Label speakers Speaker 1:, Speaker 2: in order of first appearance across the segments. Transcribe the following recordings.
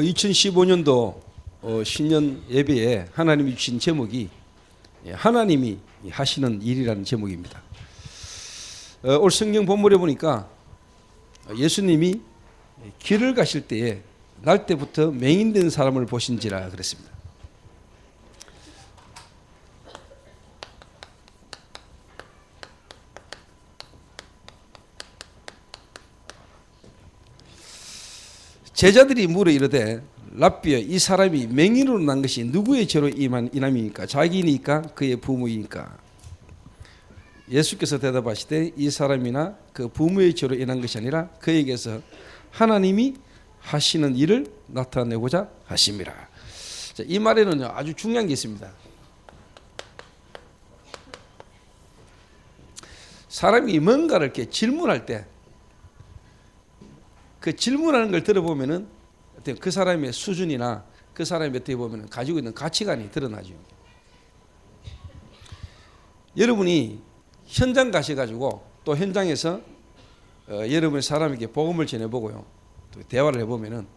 Speaker 1: 2015년도 신년 예배에 하나님이 주신 제목이 하나님이 하시는 일이라는 제목입니다. 올 성경 본문에 보니까 예수님이 길을 가실 때에 날 때부터 맹인된 사람을 보신지라 그랬습니다. 제자들이 물어 이르되 랍비여 이 사람이 맹인으로 난 것이 누구의 죄로 인함이니까 자기니까 그의 부모이니까. 예수께서 대답하시되 이 사람이나 그 부모의 죄로 인한 것이 아니라 그에게서 하나님이 하시는 일을 나타내고자 하심이라. 이 말에는 아주 중요한 게 있습니다. 사람이 뭔가를 이렇게 질문할 때 그 질문하는 걸 들어보면은 그 사람의 수준이나 그 사람이 어떻게 보면 가지고 있는 가치관이 드러나죠. 여러분이 현장 가셔가지고 또 현장에서 여러분의 사람에게 복음을 전해보고요, 또 대화를 해보면은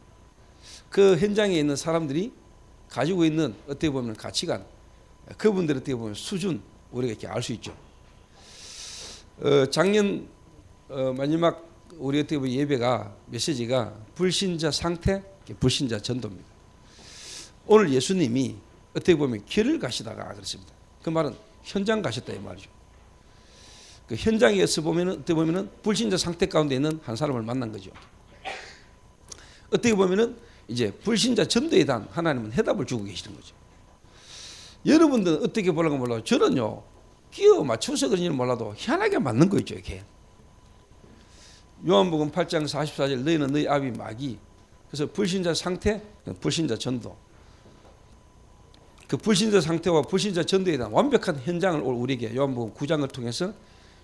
Speaker 1: 그 현장에 있는 사람들이 가지고 있는 어떻게 보면 가치관, 그분들 어떻게 보면 수준 우리가 이렇게 알 수 있죠. 작년 마지막 우리 어떻게 보면 예배가 메시지가 불신자 상태, 불신자 전도입니다. 오늘 예수님이 어떻게 보면 길을 가시다가 그렇습니다. 그 말은 현장 가셨다 이 말이죠. 그 현장에서 보면은 어떻게 보면은 불신자 상태 가운데 있는 한 사람을 만난 거죠. 어떻게 보면은 이제 불신자 전도에 대한 하나님은 해답을 주고 계시는 거죠. 여러분들은 어떻게 보려고 몰라도 저는요 끼어 맞춰서 그런지는 몰라도 희한하게 맞는 거 있죠. 이렇게 요한복음 8장 44절 너희는 너희 아비 마귀. 그래서 불신자 상태, 불신자 전도. 그 불신자 상태와 불신자 전도에 대한 완벽한 현장을 우리에게 요한복음 9장을 통해서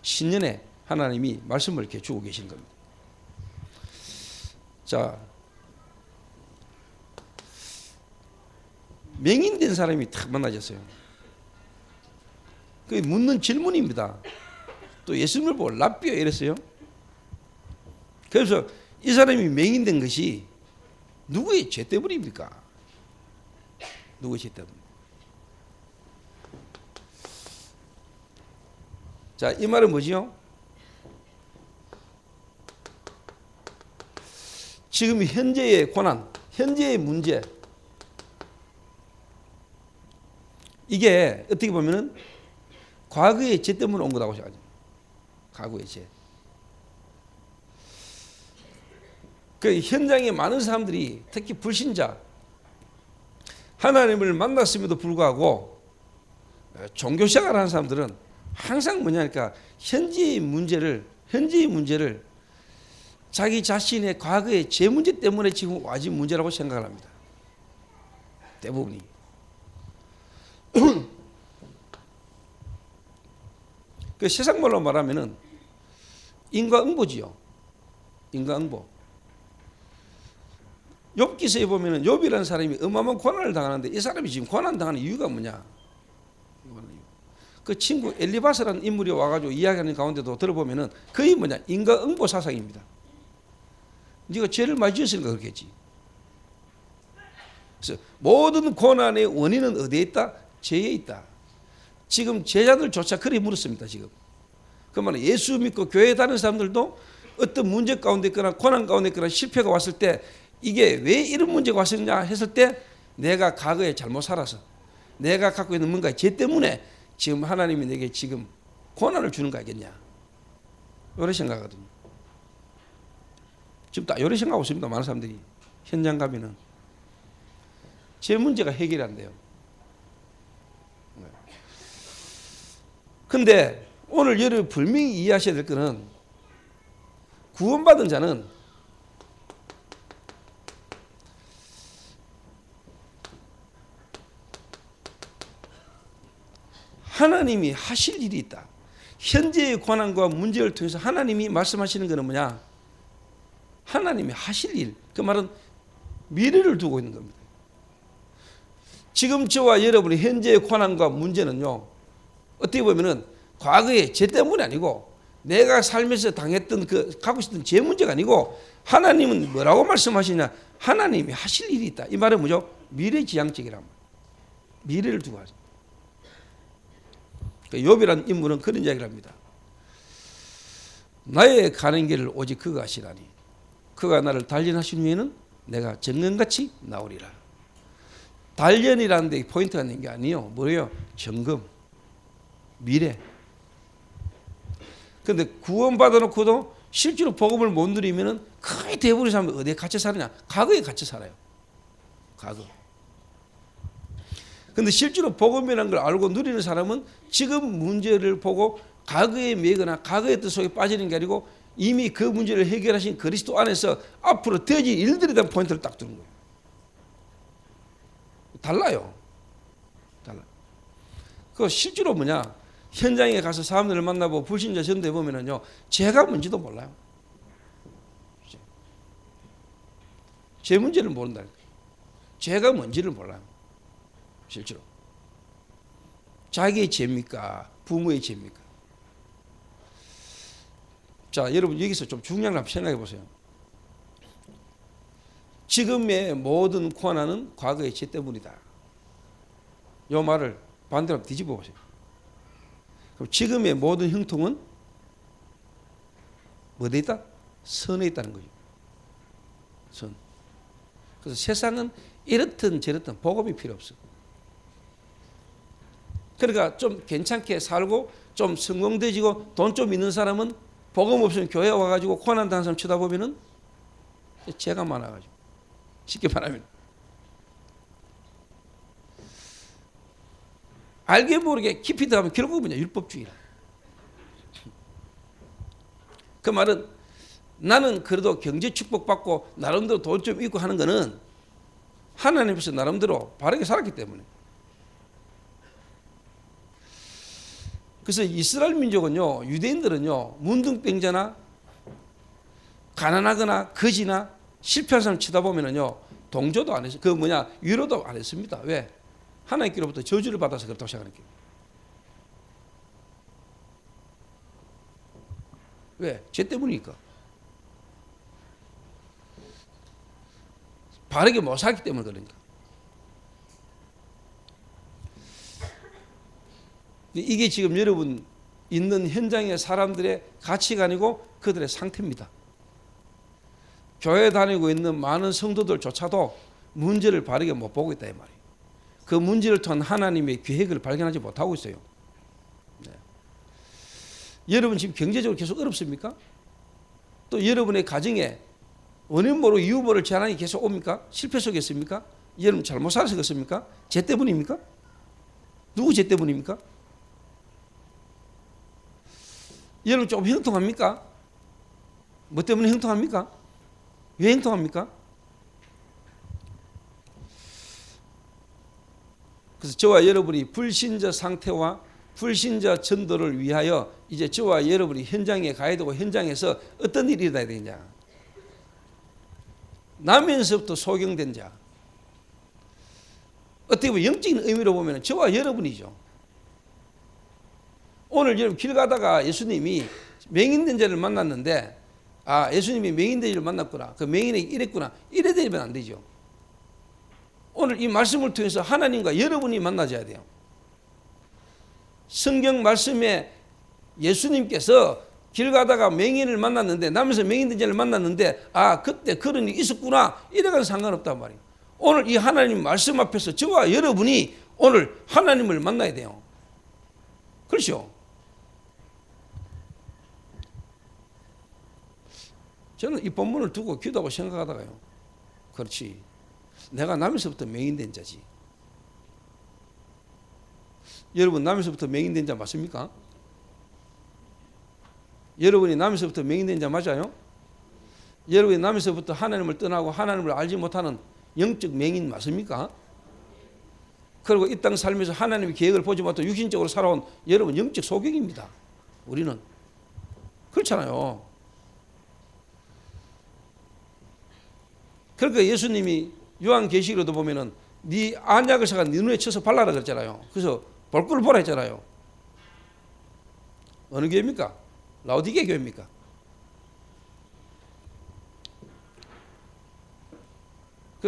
Speaker 1: 신년에 하나님이 말씀을 이렇게 주고 계신 겁니다. 자, 맹인된 사람이 탁 만나졌어요. 그게 묻는 질문입니다. 또 예수님을 보고 랍비여 이랬어요. 그래서 이 사람이 맹인된 것이 누구의 죄 때문입니까? 누구의 죄 때문에? 자, 이 말은 뭐지요? 지금 현재의 고난, 현재의 문제, 이게 어떻게 보면은 과거의 죄 때문에 온 거라고 생각합니다. 과거의 죄. 그 현장에 많은 사람들이 특히 불신자, 하나님을 만났음에도 불구하고 종교 생활을 하는 사람들은 항상 뭐냐니까 현재의 문제를 자기 자신의 과거의 죄 문제 때문에 지금 와진 문제라고 생각을 합니다. 대부분이. 그 세상말로 말하면은 인과응보지요. 인과응보. 욥기서에 보면은 욥이라는 사람이 어마어마한 고난을 당하는데 이 사람이 지금 고난 당하는 이유가 뭐냐? 그 친구 엘리바스라는 인물이 와가지고 이야기하는 가운데도 들어보면은 거의 뭐냐? 인과응보 사상입니다. 네가 죄를 많이 지었으니까 그렇겠지. 그래서 모든 고난의 원인은 어디에 있다? 죄에 있다. 지금 제자들조차 그리 물었습니다. 지금. 그 말은 예수 믿고 교회 다니는 사람들도 어떤 문제 가운데 있거나 고난 가운데 있거나 실패가 왔을 때 이게 왜 이런 문제가 왔었냐 했을 때 내가 과거에 잘못 살아서 내가 갖고 있는 뭔가 죄 때문에 지금 하나님이 내게 지금 고난을 주는 거 아니겠냐. 이런 생각하거든요. 지금 다 이런 생각하고 있습니다. 많은 사람들이. 현장 가면은 제 문제가 해결이 안 돼요. 근데 오늘 여러분 분명히 이해하셔야 될 것은 구원받은 자는 하나님이 하실 일이 있다. 현재의 고난과 문제를 통해서 하나님이 말씀하시는 것은 뭐냐? 하나님이 하실 일. 그 말은 미래를 두고 있는 겁니다. 지금 저와 여러분의 현재의 고난과 문제는요, 어떻게 보면은 과거의 죄 때문이 아니고 내가 살면서 당했던 그 갖고 있었던 제 문제가 아니고 하나님은 뭐라고 말씀하시냐? 하나님이 하실 일이 있다. 이 말은 뭐죠? 미래지향적이란 말. 미래를 두고 하죠. 욥이라는 인물은 그런 이야기를 합니다. 나의 가는 길을 오직 그가 아시라니 그가 나를 단련하신 후에는 내가 정금같이 나오리라. 단련이라는 데 포인트가 있는 게 아니에요. 뭐예요? 점검, 미래. 그런데 구원받아 놓고도 실제로 복음을 못 누리면 거의 대부분의 사람이 어디에 갇혀 사느냐? 과거에 갇혀 살아요. 과거. 그런데 실제로 복음이라는 걸 알고 누리는 사람은 지금 문제를 보고 과거에 매거나 과거의 뜻 속에 빠지는 게 아니고 이미 그 문제를 해결하신 그리스도 안에서 앞으로 되어질 일들에 대한 포인트를 딱 두는 거예요. 달라요. 달라. 그 실제로 뭐냐? 현장에 가서 사람들을 만나보고 불신자 전도해 보면은요, 죄가 뭔지도 몰라요. 제 문제를 모른다니까. 죄가 뭔지를 몰라요. 실제로. 자기의 죄입니까? 부모의 죄입니까? 자, 여러분 여기서 좀 중요한 걸 한번 생각해 보세요. 지금의 모든 고난은 과거의 죄 때문이다. 이 말을 반대로 뒤집어 보세요. 그럼 지금의 모든 형통은 뭐에 있다? 선에 있다는 거죠. 선. 그래서 세상은 이렇든 저렇든 복음이 필요 없어. 그러니까 좀 괜찮게 살고 좀 성공되지고 돈 좀 있는 사람은 복음 없으면 교회 와가지고 고난 당한 사람 쳐다보면은 죄가 많아가지고 쉽게 말하면 알게 모르게 깊이 들어가면 결국은 뭐냐? 율법주의라. 그 말은 나는 그래도 경제 축복받고 나름대로 돈 좀 있고 하는 거는 하나님 앞에서 나름대로 바르게 살았기 때문에. 그래서 이스라엘 민족은요, 유대인들은요, 문둥병자나 가난하거나 거지나 실패한 사람 쳐다보면은요, 동조도 안 했어요. 그 뭐냐, 위로도 안 했습니다. 왜? 하나님께로부터 저주를 받아서 그렇다고 생각하는 거예요. 왜? 죄 때문이니까. 바르게 못 살기 때문에 그러니까. 이게 지금 여러분 있는 현장의 사람들의 가치관이고 그들의 상태입니다. 교회 다니고 있는 많은 성도들조차도 문제를 바르게 못 보고 있다 이 말이에요. 그 문제를 통한 하나님의 계획을 발견하지 못하고 있어요. 네. 여러분 지금 경제적으로 계속 어렵습니까? 또 여러분의 가정에 원인 모르고 이유 모를 재난이 계속 옵니까? 실패 속에 있습니까? 여러분 잘못 살아서 그렇습니까? 죄 때문입니까? 누구 죄 때문입니까? 여러분 좀 형통합니까? 뭐 때문에 형통합니까? 왜 형통합니까? 그래서 저와 여러분이 불신자 상태와 불신자 전도를 위하여 이제 저와 여러분이 현장에 가야 되고 현장에서 어떤 일이 일어나야 되느냐. 나면서부터 소경된 자. 어떻게 보면 영적인 의미로 보면 저와 여러분이죠. 오늘 여러분 길 가다가 예수님이 맹인된 자를 만났는데 아 예수님이 맹인된 자를 만났구나. 그 맹인에게 이랬구나. 이래 되면 안 되죠. 오늘 이 말씀을 통해서 하나님과 여러분이 만나줘야 돼요. 성경 말씀에 예수님께서 길 가다가 맹인을 만났는데 남에서 맹인된 자를 만났는데 아 그때 그런 일이 있었구나 이래가지고 상관없단 말이에요. 오늘 이 하나님 말씀 앞에서 저와 여러분이 오늘 하나님을 만나야 돼요. 그렇죠? 저는 이 본문을 두고 기도하고 생각하다가요. 그렇지. 내가 남에서부터 맹인된 자지. 여러분 남에서부터 맹인된 자 맞습니까? 여러분이 남에서부터 맹인된 자 맞아요? 여러분이 남에서부터 하나님을 떠나고 하나님을 알지 못하는 영적 맹인 맞습니까? 그리고 이 땅 살면서 하나님의 계획을 보지 못하고 육신적으로 살아온 여러분 영적 소경입니다. 우리는. 그렇잖아요. 그러니까 예수님이 요한계시록에도 보면은 네 안약을 사가 네 눈에 쳐서 발라라 그랬잖아요. 그래서 볼 걸 보라 했잖아요. 어느 교회입니까? 라오디게 교회입니까?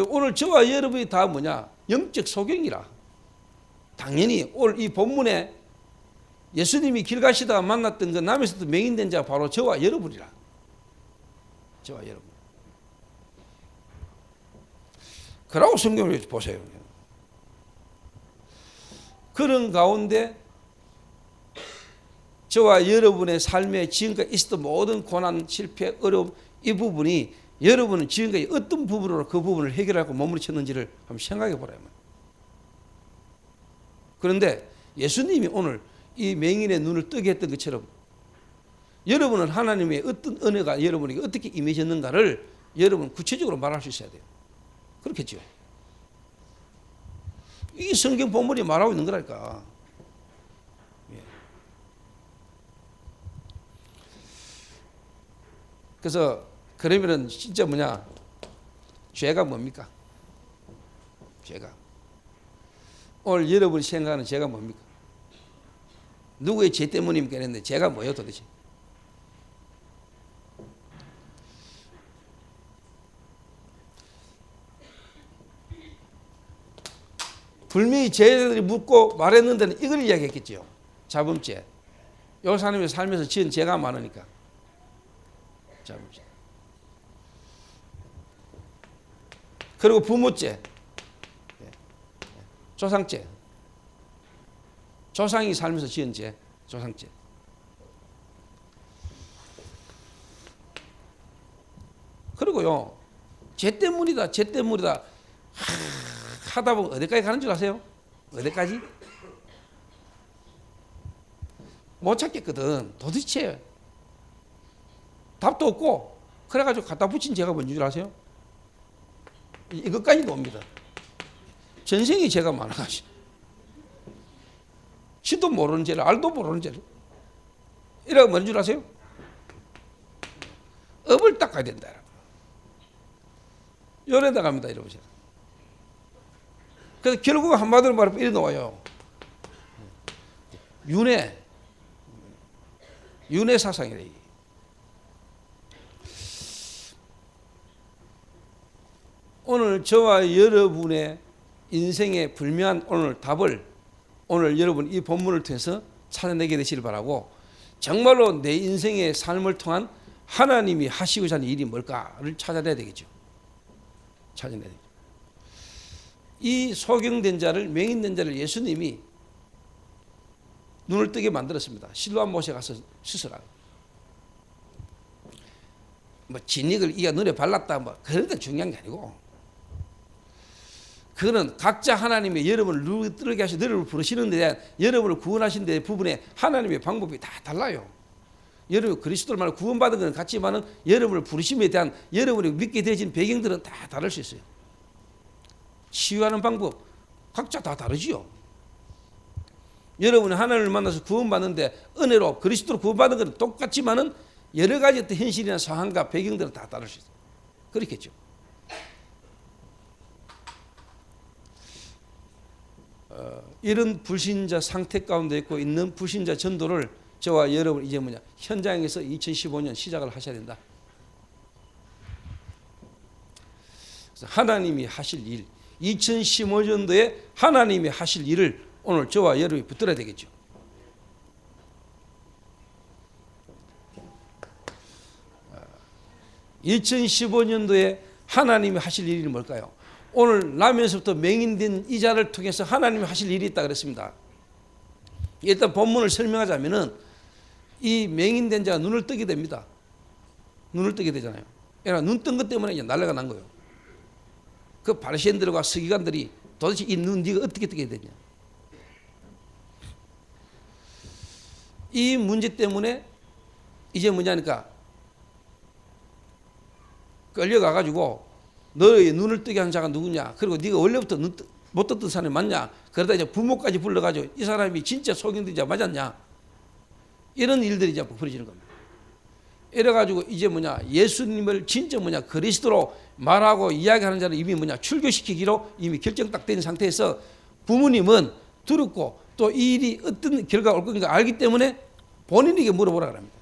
Speaker 1: 오늘 저와 여러분이 다 뭐냐? 영적 소경이라. 당연히 오늘 이 본문에 예수님이 길 가시다가 만났던 그 남에서도 맹인된 자가 바로 저와 여러분이라. 저와 여러분. 그러고 성경을 보세요. 그런 가운데 저와 여러분의 삶에 지금까지 있었던 모든 고난, 실패, 어려움 이 부분이 여러분은 지금까지 어떤 부분으로 그 부분을 해결하고 몸부림쳤는지를 한번 생각해 보라요. 그런데 예수님이 오늘 이 맹인의 눈을 뜨게 했던 것처럼 여러분은 하나님의 어떤 은혜가 여러분에게 어떻게 임해졌는가를 여러분 구체적으로 말할 수 있어야 돼요. 그렇겠죠. 이 성경 본문이 말하고 있는 거라니까. 예. 그래서 그러면은 진짜 뭐냐? 죄가 뭡니까? 죄가. 오늘 여러분이 생각하는 죄가 뭡니까? 누구의 죄 때문입니까? 했는데 죄가 뭐예요 도대체? 분명히 죄들이 묻고 말했는 데는 이걸 이야기했겠죠. 자범죄. 요 사람이 살면서 지은 죄가 많으니까. 자범죄. 그리고 부모죄. 조상죄. 조상이 살면서 지은 죄. 조상죄. 그리고요. 죄 때문이다. 죄 때문이다. 하다 보면 어디까지 가는 줄 아세요? 어디까지? 못 찾겠거든. 도대체 답도 없고 그래가지고 갖다 붙인 죄가 뭔지 줄 아세요? 이것까지도 옵니다. 전생에 죄가 많아가지고 지도 모르는 죄를 알도 모르는 죄를 이라고 뭔 줄 아세요? 업을 닦아야 된다. 요래다 갑니다. 이러보세요. 그래서 결국 한마디로 말하면 이래 나와요. 윤회 사상이래. 오늘 저와 여러분의 인생의 불명한 오늘 답을 오늘 여러분 이 본문을 통해서 찾아내게 되시길 바라고, 정말로 내 인생의 삶을 통한 하나님이 하시고자 하는 일이 뭘까를 찾아내야 되겠죠. 찾아내야 되겠죠. 이 소경된 자를, 맹인된 자를 예수님이 눈을 뜨게 만들었습니다. 실로암 못에 가서 씻으라. 뭐 진흙을 이가 눈에 발랐다 뭐 그런 데 중요한 게 아니고, 그거는 각자 하나님의 여러분을 눈을 뜨게 하시 너를 부르시는 데 대한, 여러분을 구원하신 데 부분에 하나님의 방법이 다 달라요. 여러분 그리스도를 말하고 구원받은 것은 같지만은 여러분을 부르심에 대한 여러분이 믿게 되어진 배경들은 다 다를 수 있어요. 치유하는 방법 각자 다 다르지요. 여러분이 하나님을 만나서 구원받는데 은혜로 그리스도로 구원받은 것은 똑같지만은 여러 가지 어떤 현실이나 상황과 배경들은 다 다를 수 있어요. 그렇겠죠. 이런 불신자 상태 가운데 있고 있는 불신자 전도를 저와 여러분 이제 뭐냐 현장에서 2015년 시작을 하셔야 된다. 그래서 하나님이 하실 일, 2015년도에 하나님이 하실 일을 오늘 저와 여러분이 붙들어야 되겠죠. (2015년도에) 하나님이 하실 일이 뭘까요? 오늘 나면서부터 맹인된 이 자를 통해서 하나님이 하실 일이 있다 그랬습니다. 일단 본문을 설명하자면은 이 맹인된 자가 눈을 뜨게 됩니다. 눈을 뜨게 되잖아요. 그러니까 눈 뜬 것 때문에 이제 난리가 난 거예요. 그 바리새인들과 서기관들이 도대체 이 눈 네가 어떻게 뜨게 되냐. 이 문제 때문에 이제 뭐냐니까 끌려가가지고 너의 눈을 뜨게 한 자가 누구냐, 그리고 네가 원래부터 못 떴던 사람이 맞냐, 그러다 이제 부모까지 불러가지고 이 사람이 진짜 소경된 자 맞았냐, 이런 일들이 이제 벌어지는 겁니다. 이래가지고 이제 뭐냐 예수님을 진짜 뭐냐 그리스도로 말하고 이야기하는 자를 이미 뭐냐 출교시키기로 이미 결정 딱 된 상태에서 부모님은 들었고 또 이 일이 어떤 결과가 올 건가 알기 때문에 본인에게 물어보라 그럽니다.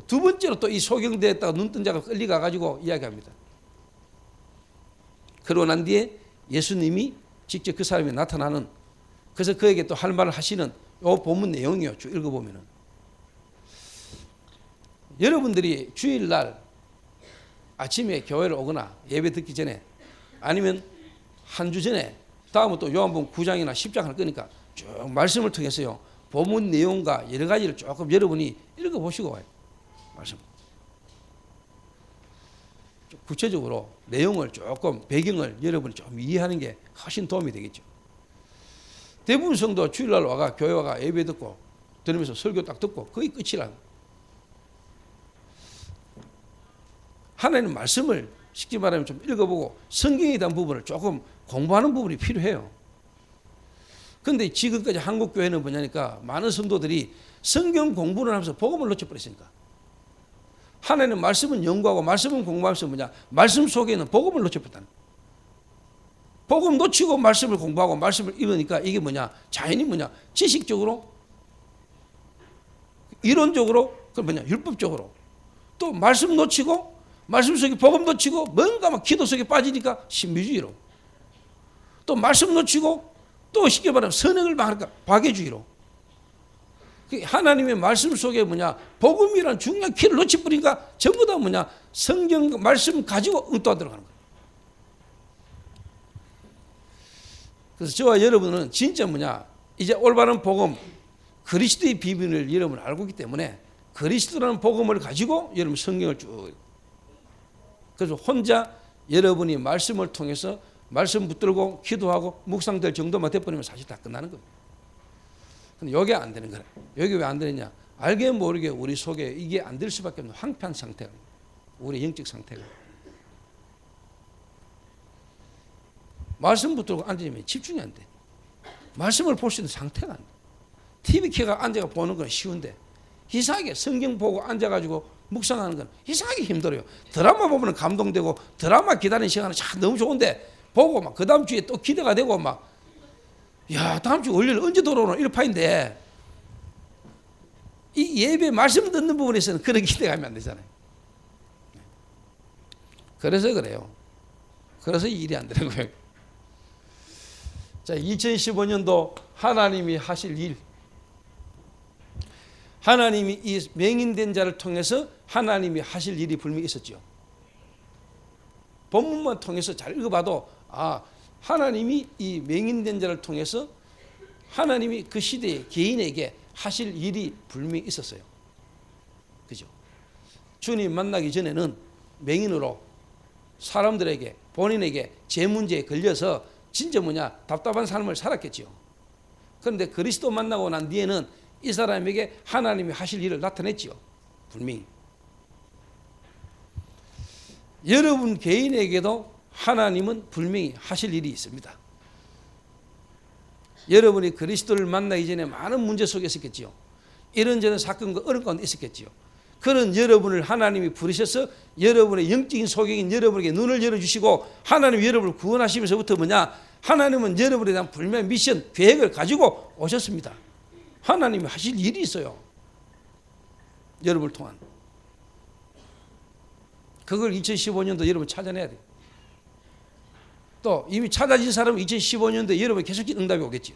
Speaker 1: 두 번째로 또 이 소경되었다가 눈뜬 자가 끌려가 가지고 이야기합니다. 그러고 난 뒤에 예수님이 직접 그 사람이 나타나는, 그래서 그에게 또 할 말을 하시는 요 본문 내용이요. 쭉 읽어보면은 여러분들이 주일날 아침에 교회를 오거나 예배 듣기 전에 아니면 한 주 전에 다음은 또 요한복음 9장이나 10장 할 거니까 쭉 말씀을 통해서요. 본문 내용과 여러 가지를 조금 여러분이 읽어보시고 와요. 말씀. 구체적으로 내용을 조금 배경을 여러분이 좀 이해하는 게 훨씬 도움이 되겠죠. 대부분 성도 주일날 와가 교회 와가 예배 듣고 들으면서 설교 딱 듣고 거의 끝이라. 하나님 말씀을 쉽게 말하면 좀 읽어보고 성경에 대한 부분을 조금 공부하는 부분이 필요해요. 그런데 지금까지 한국 교회는 뭐냐니까 많은 성도들이 성경 공부를 하면서 복음을 놓쳐버렸으니까. 하나님 말씀은 연구하고 말씀은 공부하면서 뭐냐, 말씀 속에는 복음을 놓쳐버렸다는 거예요. 복음 놓치고 말씀을 공부하고 말씀을 읽으니까 이게 뭐냐, 자연히 뭐냐, 지식적으로, 이론적으로, 그 뭐냐, 율법적으로, 또 말씀 놓치고 말씀 속에 복음 놓치고 뭔가 막 기도 속에 빠지니까 신비주의로, 또 말씀 놓치고 또 쉽게 말하면 선행을 막하니까 박애주의로. 하나님의 말씀 속에 뭐냐, 복음이라는 중요한 키를 놓쳐버리니까 전부 다 뭐냐, 성경 말씀 가지고 엉뚱한 들어가는 거예요. 그래서 저와 여러분은 진짜 뭐냐, 이제 올바른 복음, 그리스도의 비밀을 여러분 알고 있기 때문에 그리스도라는 복음을 가지고 여러분 성경을 쭉, 그래서 혼자 여러분이 말씀을 통해서 말씀 붙들고 기도하고 묵상될 정도만 돼버리면 사실 다 끝나는 거예요. 근데 이게 안 되는 거예요. 여기 왜 안 되느냐? 알게 모르게 우리 속에 이게 안 될 수밖에 없는 황폐한 상태가, 우리 영적 상태가. 말씀 붙들고 앉으면 집중이 안 돼. 말씀을 볼 수 있는 상태가 안 돼. TV 켜가 앉아가 보는 건 쉬운데 이상하게 성경 보고 앉아가지고 묵상하는 건 이상하게 힘들어요. 드라마 보면 감동되고 드라마 기다리는 시간은 참 너무 좋은데 보고 막 그 다음 주에 또 기대가 되고 막, 야, 다음 주 월요일 언제 돌아오나 이럴 파인데 이 예배 말씀 듣는 부분에서는 그런 기대감이 안 되잖아요. 그래서 그래요. 그래서 이 일이 안 되는 거예요. 자, 2015년도 하나님이 하실 일, 하나님이 이 맹인된 자를 통해서 하나님이 하실 일이 분명히 있었죠. 본문만 통해서 잘 읽어봐도 하나님이 이 맹인된 자를 통해서 하나님이 그 시대의 개인에게 하실 일이 분명히 있었어요. 그죠? 주님 만나기 전에는 맹인으로 사람들에게, 본인에게 제 문제에 걸려서 진짜 뭐냐, 답답한 삶을 살았겠죠. 그런데 그리스도 만나고 난 뒤에는 이 사람에게 하나님이 하실 일을 나타냈지요. 분명히. 여러분 개인에게도 하나님은 분명히 하실 일이 있습니다. 여러분이 그리스도를 만나기 전에 많은 문제 속에 있었겠지요. 이런저런 사건과 어려운 가운데 있었겠지요. 그런 여러분을 하나님이 부르셔서 여러분의 영적인 소경인 여러분에게 눈을 열어주시고 하나님이 여러분을 구원하시면서부터 뭐냐, 하나님은 여러분에 대한 분명한 미션, 계획을 가지고 오셨습니다. 하나님이 하실 일이 있어요. 여러분을 통한. 그걸 2015년도 여러분 찾아내야 돼요. 또 이미 찾아진 사람은 2015년도에 여러분 계속 응답이 오겠죠.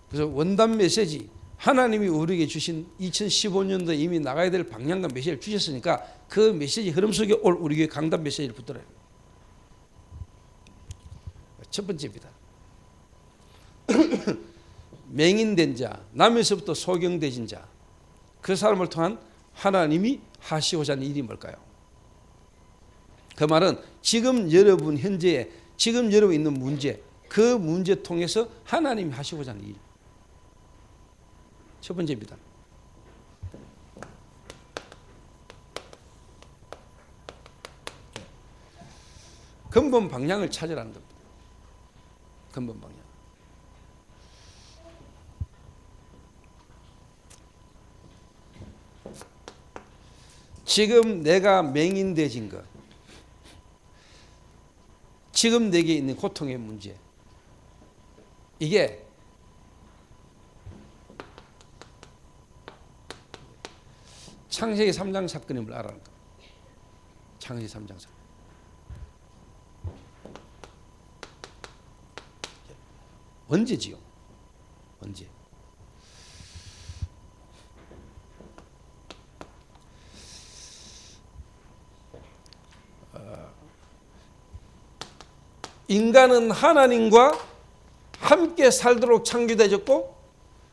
Speaker 1: 그래서 원단 메시지, 하나님이 우리에게 주신 2015년도에 이미 나가야 될 방향과 메시지를 주셨으니까 그 메시지 흐름 속에 올 우리 교회 강단 메시지를 붙들어야 돼요. 첫 번째입니다. 맹인된 자, 남에서부터 소경되진 자, 그 사람을 통한 하나님이 하시고자 하는 일이 뭘까요? 그 말은 지금 여러분 현재에, 지금 여러분 있는 문제, 그 문제 통해서 하나님이 하시고자 하는 일. 첫 번째입니다. 근본 방향을 찾으라는 겁니다. 근본 방향. 지금 내가 맹인되진 것, 지금 내게 있는 고통의 문제, 이게 창세기 3장 사건임을 알아는 겁니다. 창세기 3장 사건. 언제지요? 언제? 인간은 하나님과 함께 살도록 창조되어졌고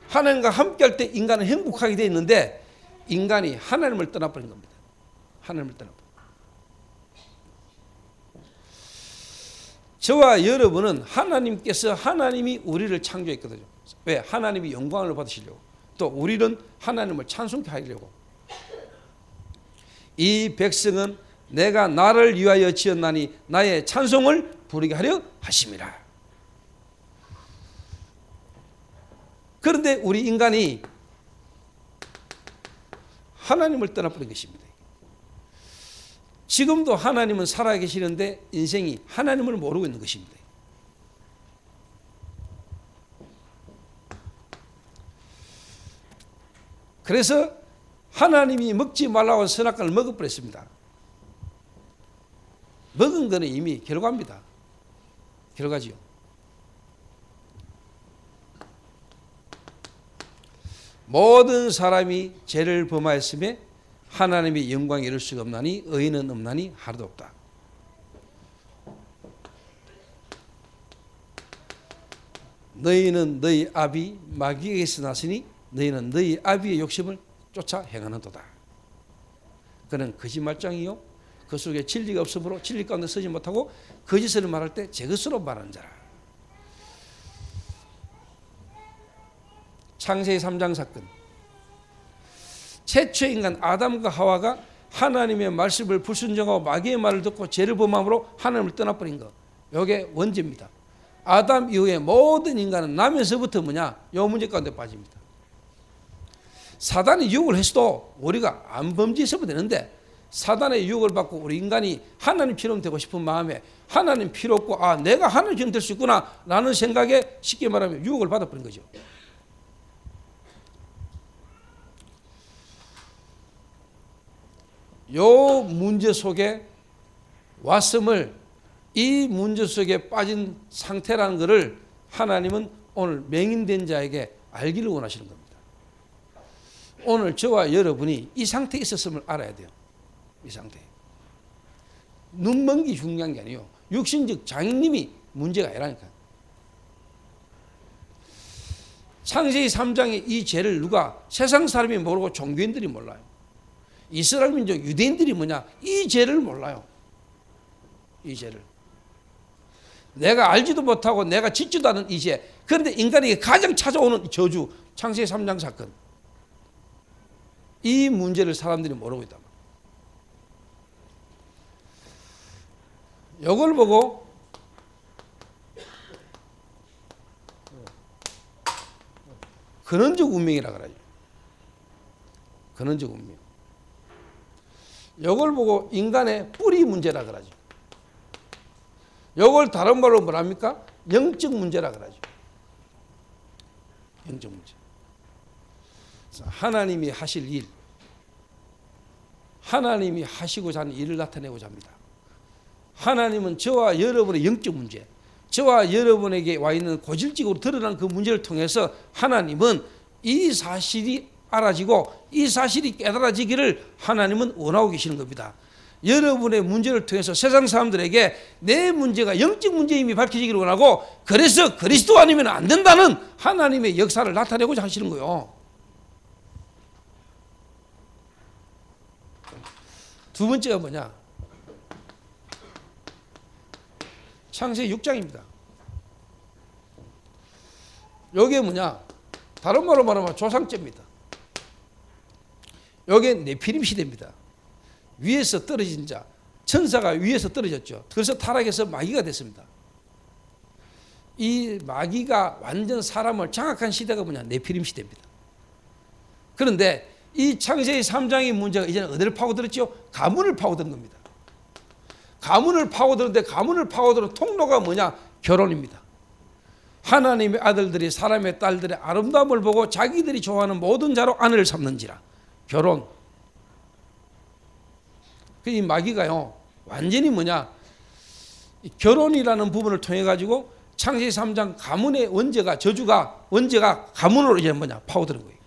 Speaker 1: 하나님과 함께 할 때 인간은 행복하게 되어 있는데 인간이 하나님을 떠나버린 겁니다. 하나님을 떠나버린. 저와 여러분은 하나님께서 하나님이 우리를 창조했거든요. 왜? 하나님이 영광을 받으시려고. 또 우리는 하나님을 찬송케 하려고. 이 백성은 내가 나를 위하여 지었나니 나의 찬송을 부르게 하려 하심이라. 그런데 우리 인간이 하나님을 떠나버린 것입니다. 지금도 하나님은 살아계시는데 인생이 하나님을 모르고 있는 것입니다. 그래서 하나님이 먹지 말라고 한 선악과를 먹어버렸습니다. 먹은 거는 이미 결과입니다. 결과지요. 모든 사람이 죄를 범하였음에 하나님의 영광에 이를 수가 없나니 의인은 없나니 하루도 없다. 너희는 너희 아비 마귀에게서 났으니 너희는 너희 아비의 욕심을 쫓아 행하는도다. 그는 거짓말장이요 그 속에 진리가 없으므로 진리 가운데 서지 못하고 거짓을 말할 때 제 것으로 말하는 자라. 창세기 3장 사건. 최초의 인간 아담과 하와가 하나님의 말씀을 불순종하고 마귀의 말을 듣고 죄를 범함으로 하나님을 떠나버린 것. 이게 원죄입니다. 아담 이후에 모든 인간은 나면서부터 뭐냐? 이 문제 가운데 빠집니다. 사단이 유혹을 했어도 우리가 안 범죄했으면 되는데 사단의 유혹을 받고 우리 인간이 하나님처럼 되고 싶은 마음에 하나님 필요 없고 아 내가 하나님처럼 될 수 있구나 라는 생각에 쉽게 말하면 유혹을 받아버린 거죠. 요 문제 속에 왔음을 이 문제 속에 빠진 상태라는 것을 하나님은 오늘 맹인된 자에게 알기를 원하시는 겁니다. 오늘 저와 여러분이 이 상태에 있었음을 알아야 돼요. 이 상태. 눈먼 게 중요한 게 아니에요. 육신적 장애님이 문제가 아니라니까. 창세기 3장의 이 죄를 누가 세상 사람이 모르고 종교인들이 몰라요. 이스라엘 민족 유대인들이 뭐냐? 이 죄를 몰라요. 이 죄를. 내가 알지도 못하고 내가 짓지도 않은 이 죄. 그런데 인간에게 가장 찾아오는 저주, 창세기 3장 사건. 이 문제를 사람들이 모르고 있다. 이걸 보고 근원적 운명이라 그러죠. 근원적 운명. 이걸 보고 인간의 뿌리 문제라 그러죠. 이걸 다른 말로 뭐랍니까? 영적 문제라 그러죠. 영적 문제. 하나님이 하실 일, 하나님이 하시고자 하는 일을 나타내고자 합니다. 하나님은 저와 여러분의 영적 문제, 저와 여러분에게 와 있는 고질적으로 드러난 그 문제를 통해서 하나님은 이 사실이 알아지고 이 사실이 깨달아지기를 하나님은 원하고 계시는 겁니다. 여러분의 문제를 통해서 세상 사람들에게 내 문제가 영적 문제임이 밝혀지기를 원하고 그래서 그리스도 아니면 안 된다는 하나님의 역사를 나타내고자 하시는 거예요. 두 번째가 뭐냐? 창세기 6장입니다. 이게 뭐냐? 다른 말로 말하면 조상죄입니다. 이게 네피림 시대입니다. 위에서 떨어진 자, 천사가 위에서 떨어졌죠. 그래서 타락해서 마귀가 됐습니다. 이 마귀가 완전 사람을 장악한 시대가 뭐냐? 네피림 시대입니다. 그런데 이 창세기 3장의 문제가 이제는 어디를 파고들었죠? 가문을 파고드는 겁니다. 가문을 파고드는데 가문을 파고드는 통로가 뭐냐? 결혼입니다. 하나님의 아들들이 사람의 딸들의 아름다움을 보고 자기들이 좋아하는 모든 자로 아내를 삼는지라. 결혼. 이 마귀가요 완전히 뭐냐, 결혼이라는 부분을 통해 가지고 창세기 3장 가문의 원죄가, 저주가, 원죄가 가문으로 이제 뭐냐 파고드는 거예요.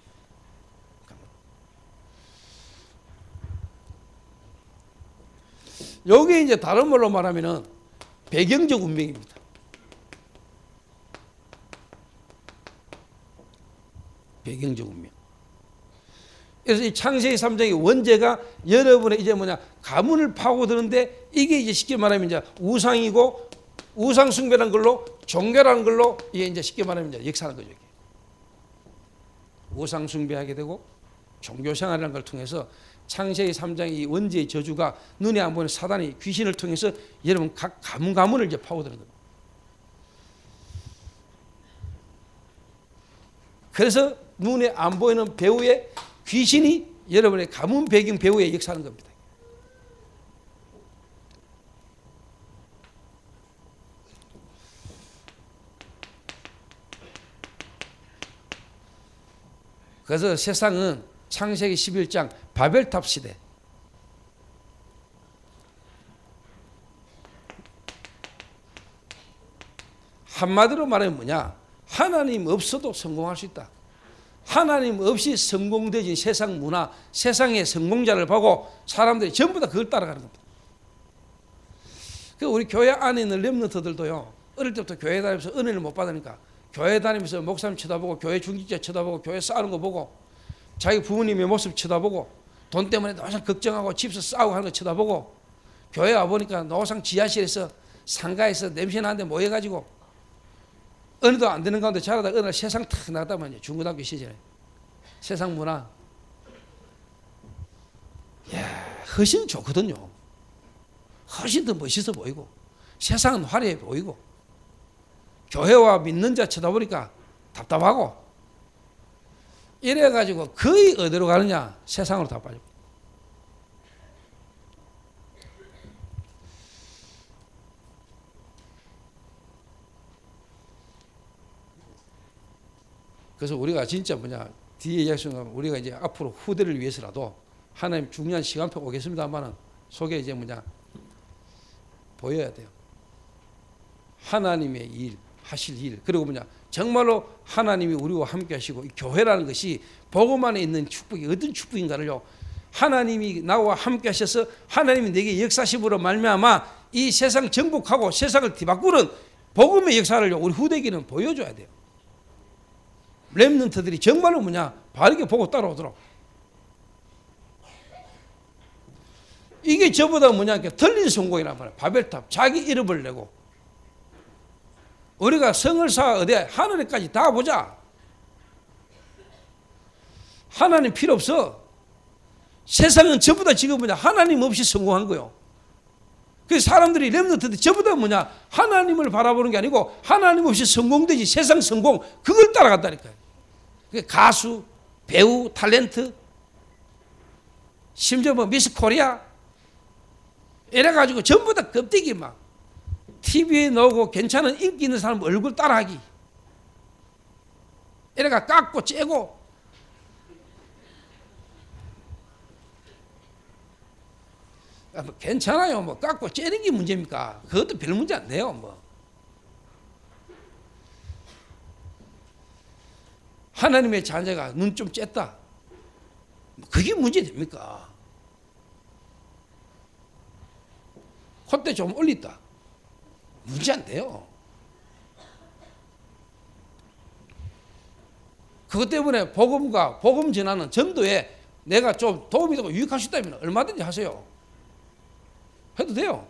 Speaker 1: 여기 이제 다른 말로 말하면은 배경적 운명입니다. 배경적 운명. 그래서 이 창세기 3장의 원죄가 여러분의 이제 뭐냐 가문을 파고드는데, 이게 이제 쉽게 말하면 이제 우상이고, 우상 숭배라는 걸로, 종교라는 걸로 이게 이제 쉽게 말하면 이제 역사하는 거죠. 이게. 우상 숭배하게 되고 종교 생활이라는 걸 통해서 창세기 3장의 이 원죄의 저주가 눈에 안 보이는 사단이 귀신을 통해서 여러분 각 가문을 이제 파고드는 겁니다. 그래서 눈에 안 보이는 배우의 귀신이 여러분의 가문 배경 배우에 역사하는 겁니다. 그래서 세상은 창세기 11장 바벨탑 시대, 한마디로 말하면 뭐냐, 하나님 없어도 성공할 수 있다. 하나님 없이 성공되진 세상 문화, 세상의 성공자를 보고 사람들이 전부 다 그걸 따라가는 겁니다. 그 우리 교회 안에 있는 렘넌트들도요, 어릴 때부터 교회 다니면서 은혜를 못 받으니까 교회 다니면서 목사님 쳐다보고, 교회 중직자 쳐다보고, 교회 싸우는 거 보고, 자기 부모님의 모습 쳐다보고, 돈 때문에 노상 걱정하고 집에서 싸우고 하는 거 쳐다보고, 교회 와보니까 노상 지하실에서 상가에서 냄새 나는데 모여가지고 은혜도 안 되는 가운데 자라다 어느 날 세상 탁 나갔다면요, 중고등학교 시절에 세상 문화, 야, 훨씬 좋거든요. 훨씬 더 멋있어 보이고, 세상은 화려해 보이고, 교회와 믿는 자 쳐다보니까 답답하고, 이래가지고 거의 어디로 가느냐, 세상으로 다 빠지고. 그래서 우리가 진짜 뭐냐, 뒤에 이야기하면 우리가 이제 앞으로 후대를 위해서라도 하나님 중요한 시간표 오겠습니다만은 속에 이제 뭐냐 보여야 돼요. 하나님의 일, 하실 일, 그리고 뭐냐 정말로 하나님이 우리와 함께 하시고, 이 교회라는 것이 복음 안에 있는 축복이 어떤 축복인가를요, 하나님이 나와 함께 하셔서 하나님이 내게 역사심으로 말미암아 이 세상 정복하고 세상을 뒤바꾸는 복음의 역사를 우리 후대기는 보여줘야 돼요. 렘넌트들이 정말로 뭐냐 바르게 보고 따라오도록. 이게 저보다 뭐냐 틀린 성공이란 말이야. 바벨탑, 자기 이름을 내고 우리가 성을 쌓아 어디 하늘에까지 다 보자. 하나님 필요 없어. 세상은 전부 다 지금 뭐냐 하나님 없이 성공한 거요. 그래서 사람들이 렘넌트들 전부 다 뭐냐 하나님을 바라보는 게 아니고 하나님 없이 성공되지, 세상 성공 그걸 따라갔다니까요. 가수, 배우, 탤런트, 심지어 뭐 미스 코리아 이래가지고 전부 다 껍데기 막 TV에 나오고 괜찮은 인기 있는 사람 얼굴 따라하기, 이래가 깎고 째고. 뭐 괜찮아요. 뭐 깎고 째는 게 문제입니까? 그것도 별 문제 안 돼요. 뭐 하나님의 자녀가 눈 좀 쬐다, 그게 문제 됩니까? 콧대 좀 올렸다, 문제 안 돼요. 그것 때문에 복음과 복음 전하는 전도에 내가 좀 도움이 되고 유익할 수 있다면 얼마든지 하세요. 해도 돼요.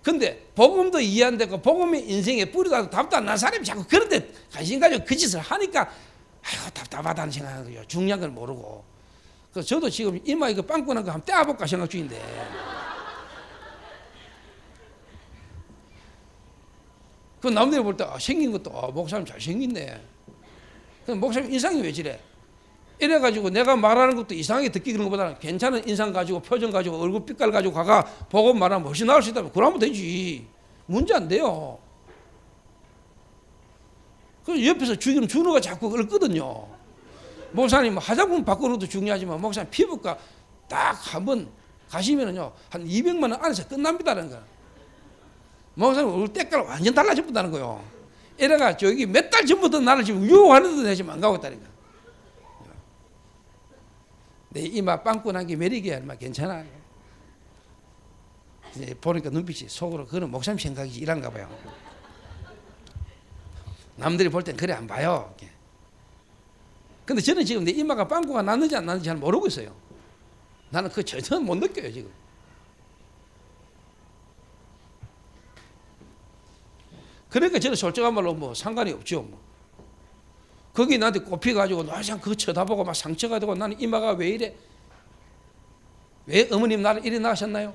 Speaker 1: 근데 복음도 이해 안 되고 복음의 인생에 뿌리가 답도 안 난 사람이 자꾸 그런데 관심 가지고 그 짓을 하니까 아이고 답답하다는 생각이에요. 중요한 걸 모르고. 그래서 저도 지금 이마에 그 빵꾸난 거 한번 떼어볼까 생각 중인데, 그 남들이 볼 때 생긴 것도 목사님 잘생겼네. 그럼 목사님 인상이 왜 저래? 이래가지고 내가 말하는 것도 이상하게 듣기 그런 것보다는 괜찮은 인상 가지고 표정 가지고 얼굴 빛깔 가지고 가가 보고 말하면 훨씬 나을 수 있다면 그러면 되지. 문제 안 돼요. 그래서 옆에서 지금 준호가 자꾸 얽거든요. 목사님 화장품 바꾸는 것도 중요하지만 목사님 피부과 딱 한번 가시면은요 한 200만 원 안에서 끝납니다라는 거야. 목사님 얼굴 때깔 완전 달라졌다는 거요. 이래가 저기 몇 달 전부터 나를 지금 유혹하는데 내가 지금 안 가고 있다니까. 내 이마 빵꾸 난 게 매력이야. 얼마 괜찮아. 이제 보니까 눈빛이 속으로 그거는 목사님 생각이지 이란가 봐요. 남들이 볼 땐 그래 안 봐요. 근데 저는 지금 내 이마가 빵꾸가 났는지 안 났는지 잘 모르고 있어요. 나는 그거 전혀 못 느껴요 지금. 그러니까 저는 솔직한 말로 뭐 상관이 없죠. 뭐. 거기 나한테 꼽혀가지고 나상 그거 쳐다보고 막 상처가 되고 나는 이마가 왜 이래? 왜 어머님 나를 이래 낳으셨나요?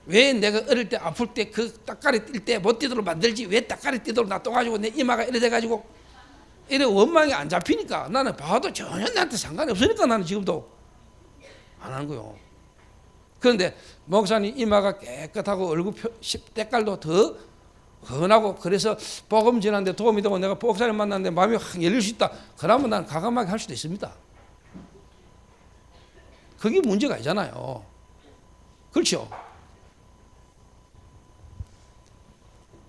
Speaker 1: 왜 내가 어릴 때 아플 때 그 따까리 뛸 때 못 뛰도록 만들지 왜 따까리 뛰도록 놔둬가지고 내 이마가 이래 돼가지고 이래 원망이 안 잡히니까 나는 봐도 전혀 나한테 상관이 없으니까 나는 지금도 안 하는 거요. 그런데 목사님 이마가 깨끗하고 얼굴 때깔도 더 헌하고 그래서 복음 전하는데 도움이 되고 내가 목사님 만났는데 마음이 확 열릴 수 있다. 그러면 난 과감하게 할 수도 있습니다. 그게 문제가 아니잖아요. 그렇죠?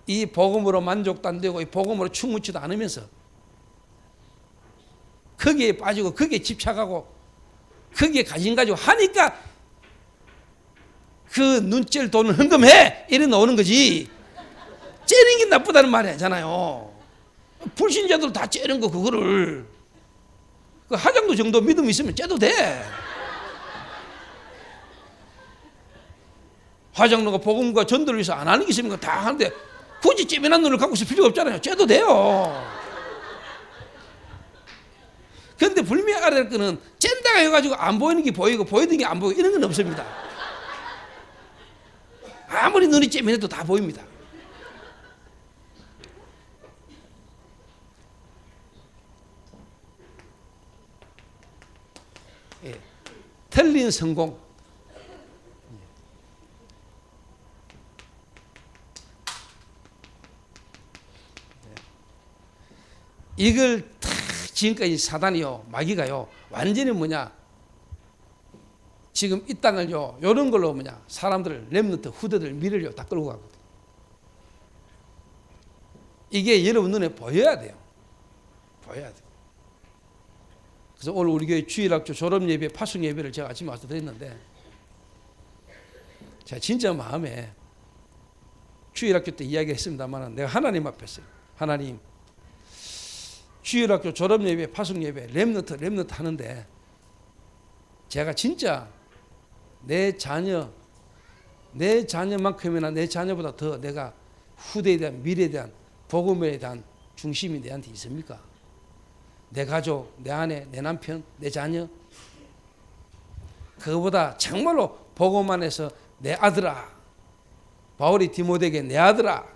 Speaker 1: 이 복음으로 만족도 안 되고 이 복음으로 충분치도 않으면서 거기에 빠지고 거기에 집착하고 거기에 관심 가지고 하니까 그 눈질 돈을 헌금해 이래 나오는 거지. 째는 게 나쁘다는 말이 아니잖아요. 불신자들 다 째는 거 그거를 그 하장도 정도 믿음 있으면 째도 돼. 화장로가 복음과 전도를 위해서 안 하는 게 있으면 다 하는데 굳이 째면한 눈을 갖고 있을 필요가 없잖아요. 째도 돼요. 그런데 분명히 알아야 할 거는 쨘다가 해가지고 안 보이는 게 보이고 보이는 게 안 보이고 이런 건 없습니다. 아무리 눈이 째면해도 다 보입니다. 예. 틀린 성공. 이걸 다 지금까지 사단이요 마귀가요 완전히 뭐냐 지금 이 땅을요 이런 걸로 뭐냐 사람들을 렘넌트 후대들 미래를 다 끌고 가거든. 이게 여러분 눈에 보여야 돼요. 보여야 돼. 그래서 오늘 우리 교회 주일학교 졸업 예배 파송 예배를 제가 아침에 와서 드렸는데 제가 진짜 마음에 주일학교 때 이야기했습니다만 내가 하나님 앞에서 하나님 주일학교 졸업예배, 파송예배, 렘넌트 하는데 제가 진짜 내 자녀만큼이나 내 자녀보다 더 내가 후대에 대한 미래에 대한 복음에 대한 중심이 내한테 있습니까? 내 가족, 내 아내, 내 남편, 내 자녀 그거보다 정말로 복음 안에서 내 아들아 바울이 디모데에게 내 아들아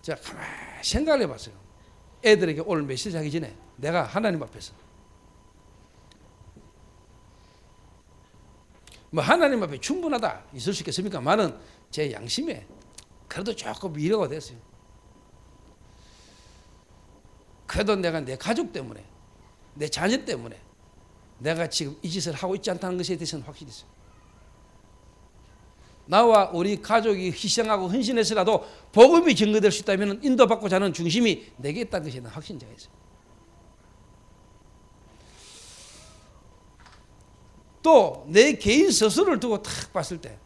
Speaker 1: 제가 가만히 생각을 해봤어요. 애들에게 오늘 메시지 하기 전에 내가 하나님 앞에서 뭐 하나님 앞에 충분하다 있을 수 있겠습니까? 많은 제 양심에 그래도 조금 위로가 됐어요. 그래도 내가 내 가족 때문에 내 자녀 때문에 내가 지금 이 짓을 하고 있지 않다는 것에 대해서는 확실히 있어요. 나와 우리 가족이 희생하고 헌신해서라도 복음이 증거될 수 있다면 인도받고자 하는 중심이 내게 있다는 것에 대한 확신자가 있어요. 또 내 개인 스스로를 두고 탁 봤을 때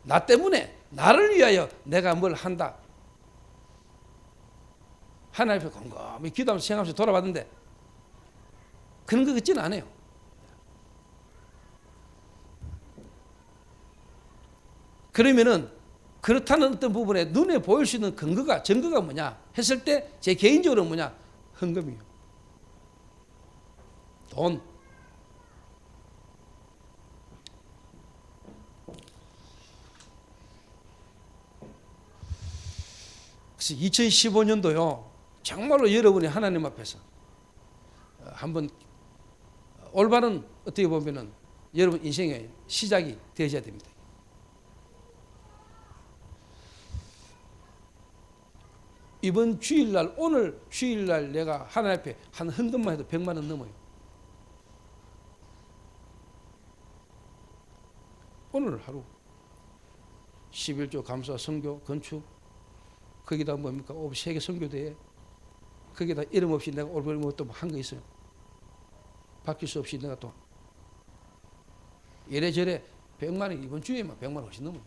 Speaker 1: 나 때문에 나를 위하여 내가 뭘 한다. 하나님 앞에 곰곰이 기도하면서 생각하면서 돌아봤는데 그런 것 같지는 않아요. 그러면은 그렇다는 어떤 부분에 눈에 보일 수 있는 증거가 뭐냐 했을 때 제 개인적으로 뭐냐 헌금이에요. 돈. 그래서 2015년도요 정말로 여러분이 하나님 앞에서 한번 올바른 어떻게 보면은 여러분 인생의 시작이 되어야 됩니다. 이번 주일날 오늘 주일날 내가 하나님 앞에 한 헌금만 해도 100만 원 넘어요. 오늘 하루 11조 감사 선교 건축 거기다 뭡니까? 세계 선교대회 거기다 이름 없이 내가 올바른 것도 한 거 있어요. 바뀔 수 없이 내가 또 이래저래 100만 원 이번 주에만 100만 원 훨씬 넘어요.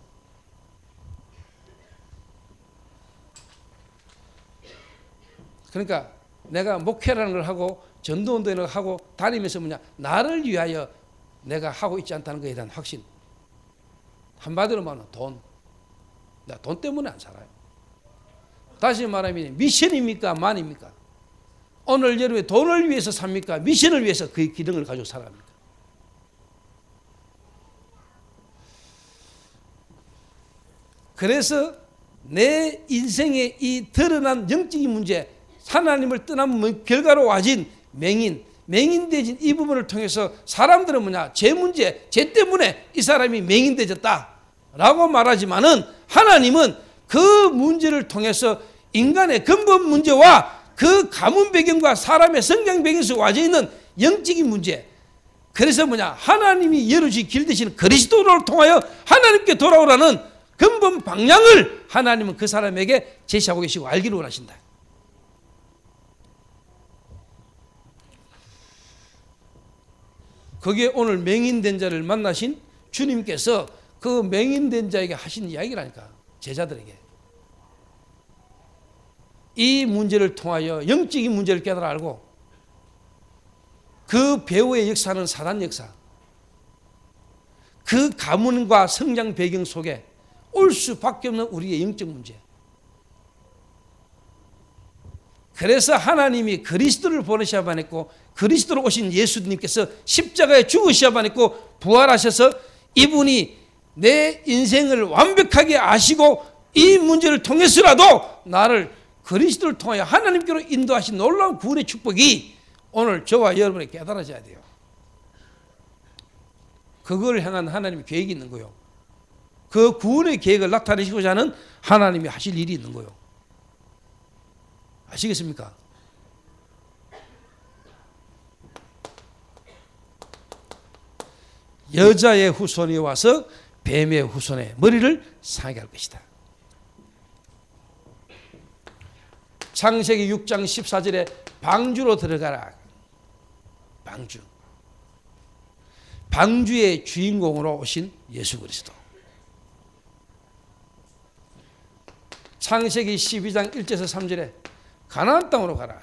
Speaker 1: 그러니까 내가 목회라는 걸 하고 전도운동을 하고 다니면서 뭐냐 나를 위하여 내가 하고 있지 않다는 것에 대한 확신. 한마디로 말하면 돈. 내가 돈 때문에 안 살아요. 다시 말하면 미션입니까? 만입니까? 오늘 여러분이 돈을 위해서 삽니까? 미션을 위해서 그 기능을 가지고 살아갑니까? 그래서 내 인생의 이 드러난 영적인 문제, 하나님을 떠난 결과로 와진 맹인되진 이 부분을 통해서 사람들은 뭐냐? 제 문제, 제 때문에 이 사람이 맹인되졌다라고 말하지만은 하나님은 그 문제를 통해서 인간의 근본 문제와 그 가문 배경과 사람의 성장 배경에서 와져 있는 영적인 문제. 그래서 뭐냐? 하나님이 여러지 길드시는 그리스도를 통하여 하나님께 돌아오라는 근본 방향을 하나님은 그 사람에게 제시하고 계시고 알기를 원하신다. 거기에 오늘 맹인된 자를 만나신 주님께서 그 맹인된 자에게 하신 이야기라니까. 제자들에게. 이 문제를 통하여 영적인 문제를 깨달아 알고 그 배후의 역사는 사단 역사, 그 가문과 성장 배경 속에 올 수밖에 없는 우리의 영적 문제. 그래서 하나님이 그리스도를 보내셔야만 했고 그리스도로 오신 예수님께서 십자가에 죽으셔야만 했고 부활하셔서 이분이 내 인생을 완벽하게 아시고 이 문제를 통해서라도 나를 그리스도를 통하여 하나님께로 인도하신 놀라운 구원의 축복이 오늘 저와 여러분이 깨달아져야 돼요. 그걸 향한 하나님의 계획이 있는 거예요. 그 구원의 계획을 나타내시고자 하는 하나님이 하실 일이 있는 거예요. 아시겠습니까? 여자의 후손이 와서 뱀의 후손의 머리를 상하게 할 것이다. 창세기 6장 14절에 방주로 들어가라. 방주. 방주의 주인공으로 오신 예수 그리스도. 창세기 12장 1절에서 3절에 가나안 땅으로 가라.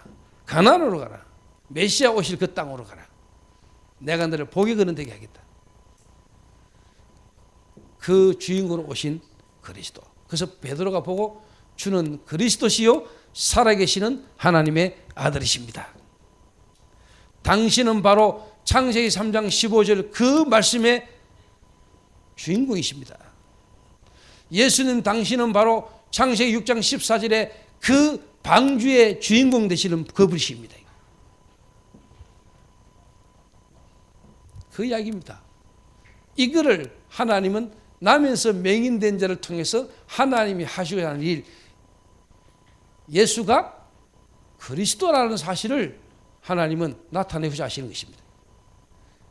Speaker 1: 가나안으로 가라. 메시아 오실 그 땅으로 가라. 내가 너를 복이 거는되게 하겠다. 그 주인공으로 오신 그리스도. 그래서 베드로가 보고 주는 그리스도시요 살아계시는 하나님의 아들이십니다. 당신은 바로 창세기 3장 15절 그 말씀의 주인공이십니다. 예수님 당신은 바로 창세기 6장 14절에 그 방주의 주인공 되시는 그분이십니다. 그 이야기입니다. 이거를 하나님은 나면서 맹인된 자를 통해서 하나님이 하시고자 하는 일, 예수가 그리스도라는 사실을 하나님은 나타내고자 하시는 것입니다.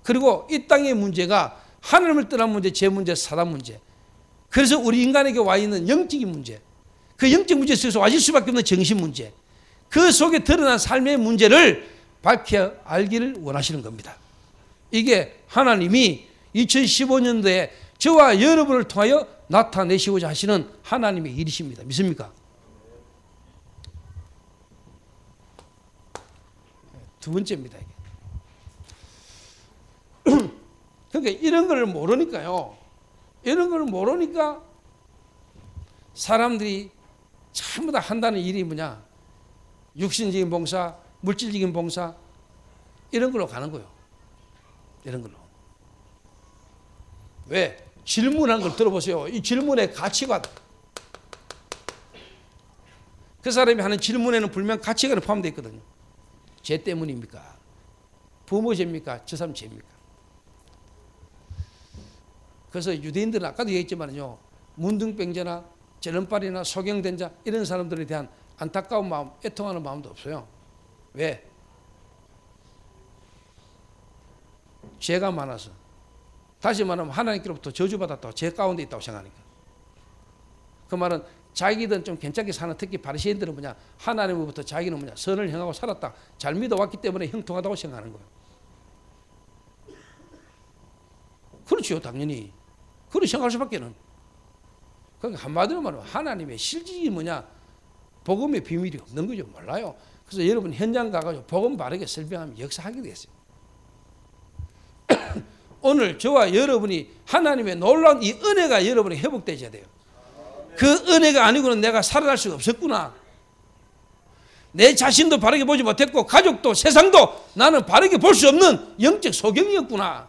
Speaker 1: 그리고 이 땅의 문제가 하나님을 떠난 문제, 제 문제, 사단 문제. 그래서 우리 인간에게 와 있는 영적인 문제, 그 영적 문제 속에서 와질 수밖에 없는 정신 문제, 그 속에 드러난 삶의 문제를 밝혀 알기를 원하시는 겁니다. 이게 하나님이 2015년도에 저와 여러분을 통하여 나타내시고자 하시는 하나님의 일이십니다. 믿습니까? 두 번째입니다. 그러니까 이런 걸 모르니까요. 이런 걸 모르니까 사람들이 전부 다 한다는 일이 뭐냐? 육신적인 봉사, 물질적인 봉사 이런 걸로 가는 거예요. 이런 걸로. 왜? 질문한 걸 들어보세요. 이 질문의 가치관. 그 사람이 하는 질문에는 분명 가치관이 포함되어 있거든요. 죄 때문입니까? 부모 죄입니까? 저 사람 죄입니까? 그래서 유대인들은 아까도 얘기했지만요. 문둥병자나 저런빨이나 소경된 자 이런 사람들에 대한 안타까운 마음, 애통하는 마음도 없어요. 왜? 죄가 많아서 다시 말하면 하나님께로부터 저주받았다고 죄 가운데 있다고 생각하니까. 그 말은 자기들은 좀 괜찮게 사는, 특히 바리새인들은 뭐냐, 하나님으로부터 자기는 뭐냐, 선을 행하고 살았다, 잘 믿어왔기 때문에 형통하다고 생각하는 거예요. 그렇죠, 당연히. 그렇게 생각할 수밖에는. 그러니까 한마디로 말하면 하나님의 실질이 뭐냐, 복음의 비밀이 없는 거죠. 몰라요. 그래서 여러분 현장 가가지고 복음 바르게 설명하면 역사하게 됐어요. 오늘 저와 여러분이 하나님의 놀라운 이 은혜가 여러분이 회복되어야 돼요. 그 은혜가 아니고는 내가 살아날 수가 없었구나. 내 자신도 바르게 보지 못했고 가족도 세상도 나는 바르게 볼 수 없는 영적 소경이었구나.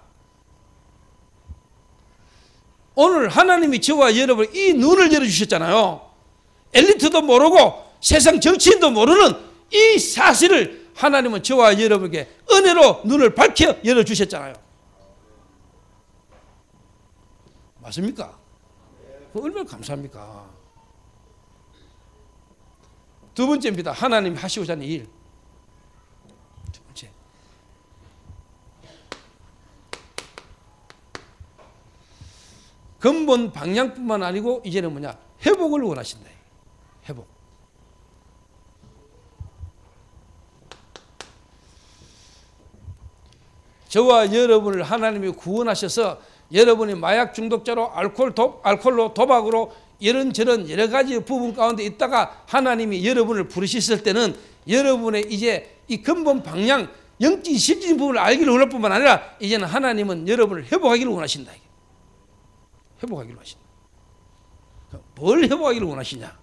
Speaker 1: 오늘 하나님이 저와 여러분 이 눈을 열어주셨잖아요. 엘리트도 모르고 세상 정치인도 모르는 이 사실을 하나님은 저와 여러분에게 은혜로 눈을 밝혀 열어주셨잖아요. 맞습니까? 얼마나 감사합니까? 두 번째입니다. 하나님이 하시고자 하는 일. 두 번째. 근본 방향뿐만 아니고 이제는 뭐냐? 회복을 원하신다. 회복. 저와 여러분을 하나님이 구원하셔서 여러분이 마약 중독자로 알코올로 도박으로 이런저런 여러 가지 부분 가운데 있다가 하나님이 여러분을 부르셨을 때는 여러분의 이제 이 근본 방향, 영적인 실질적인 부분을 알기를 원할 뿐만 아니라 이제는 하나님은 여러분을 회복하기를 원하신다. 회복하기를 원하신다. 뭘 회복하기를 원하시냐?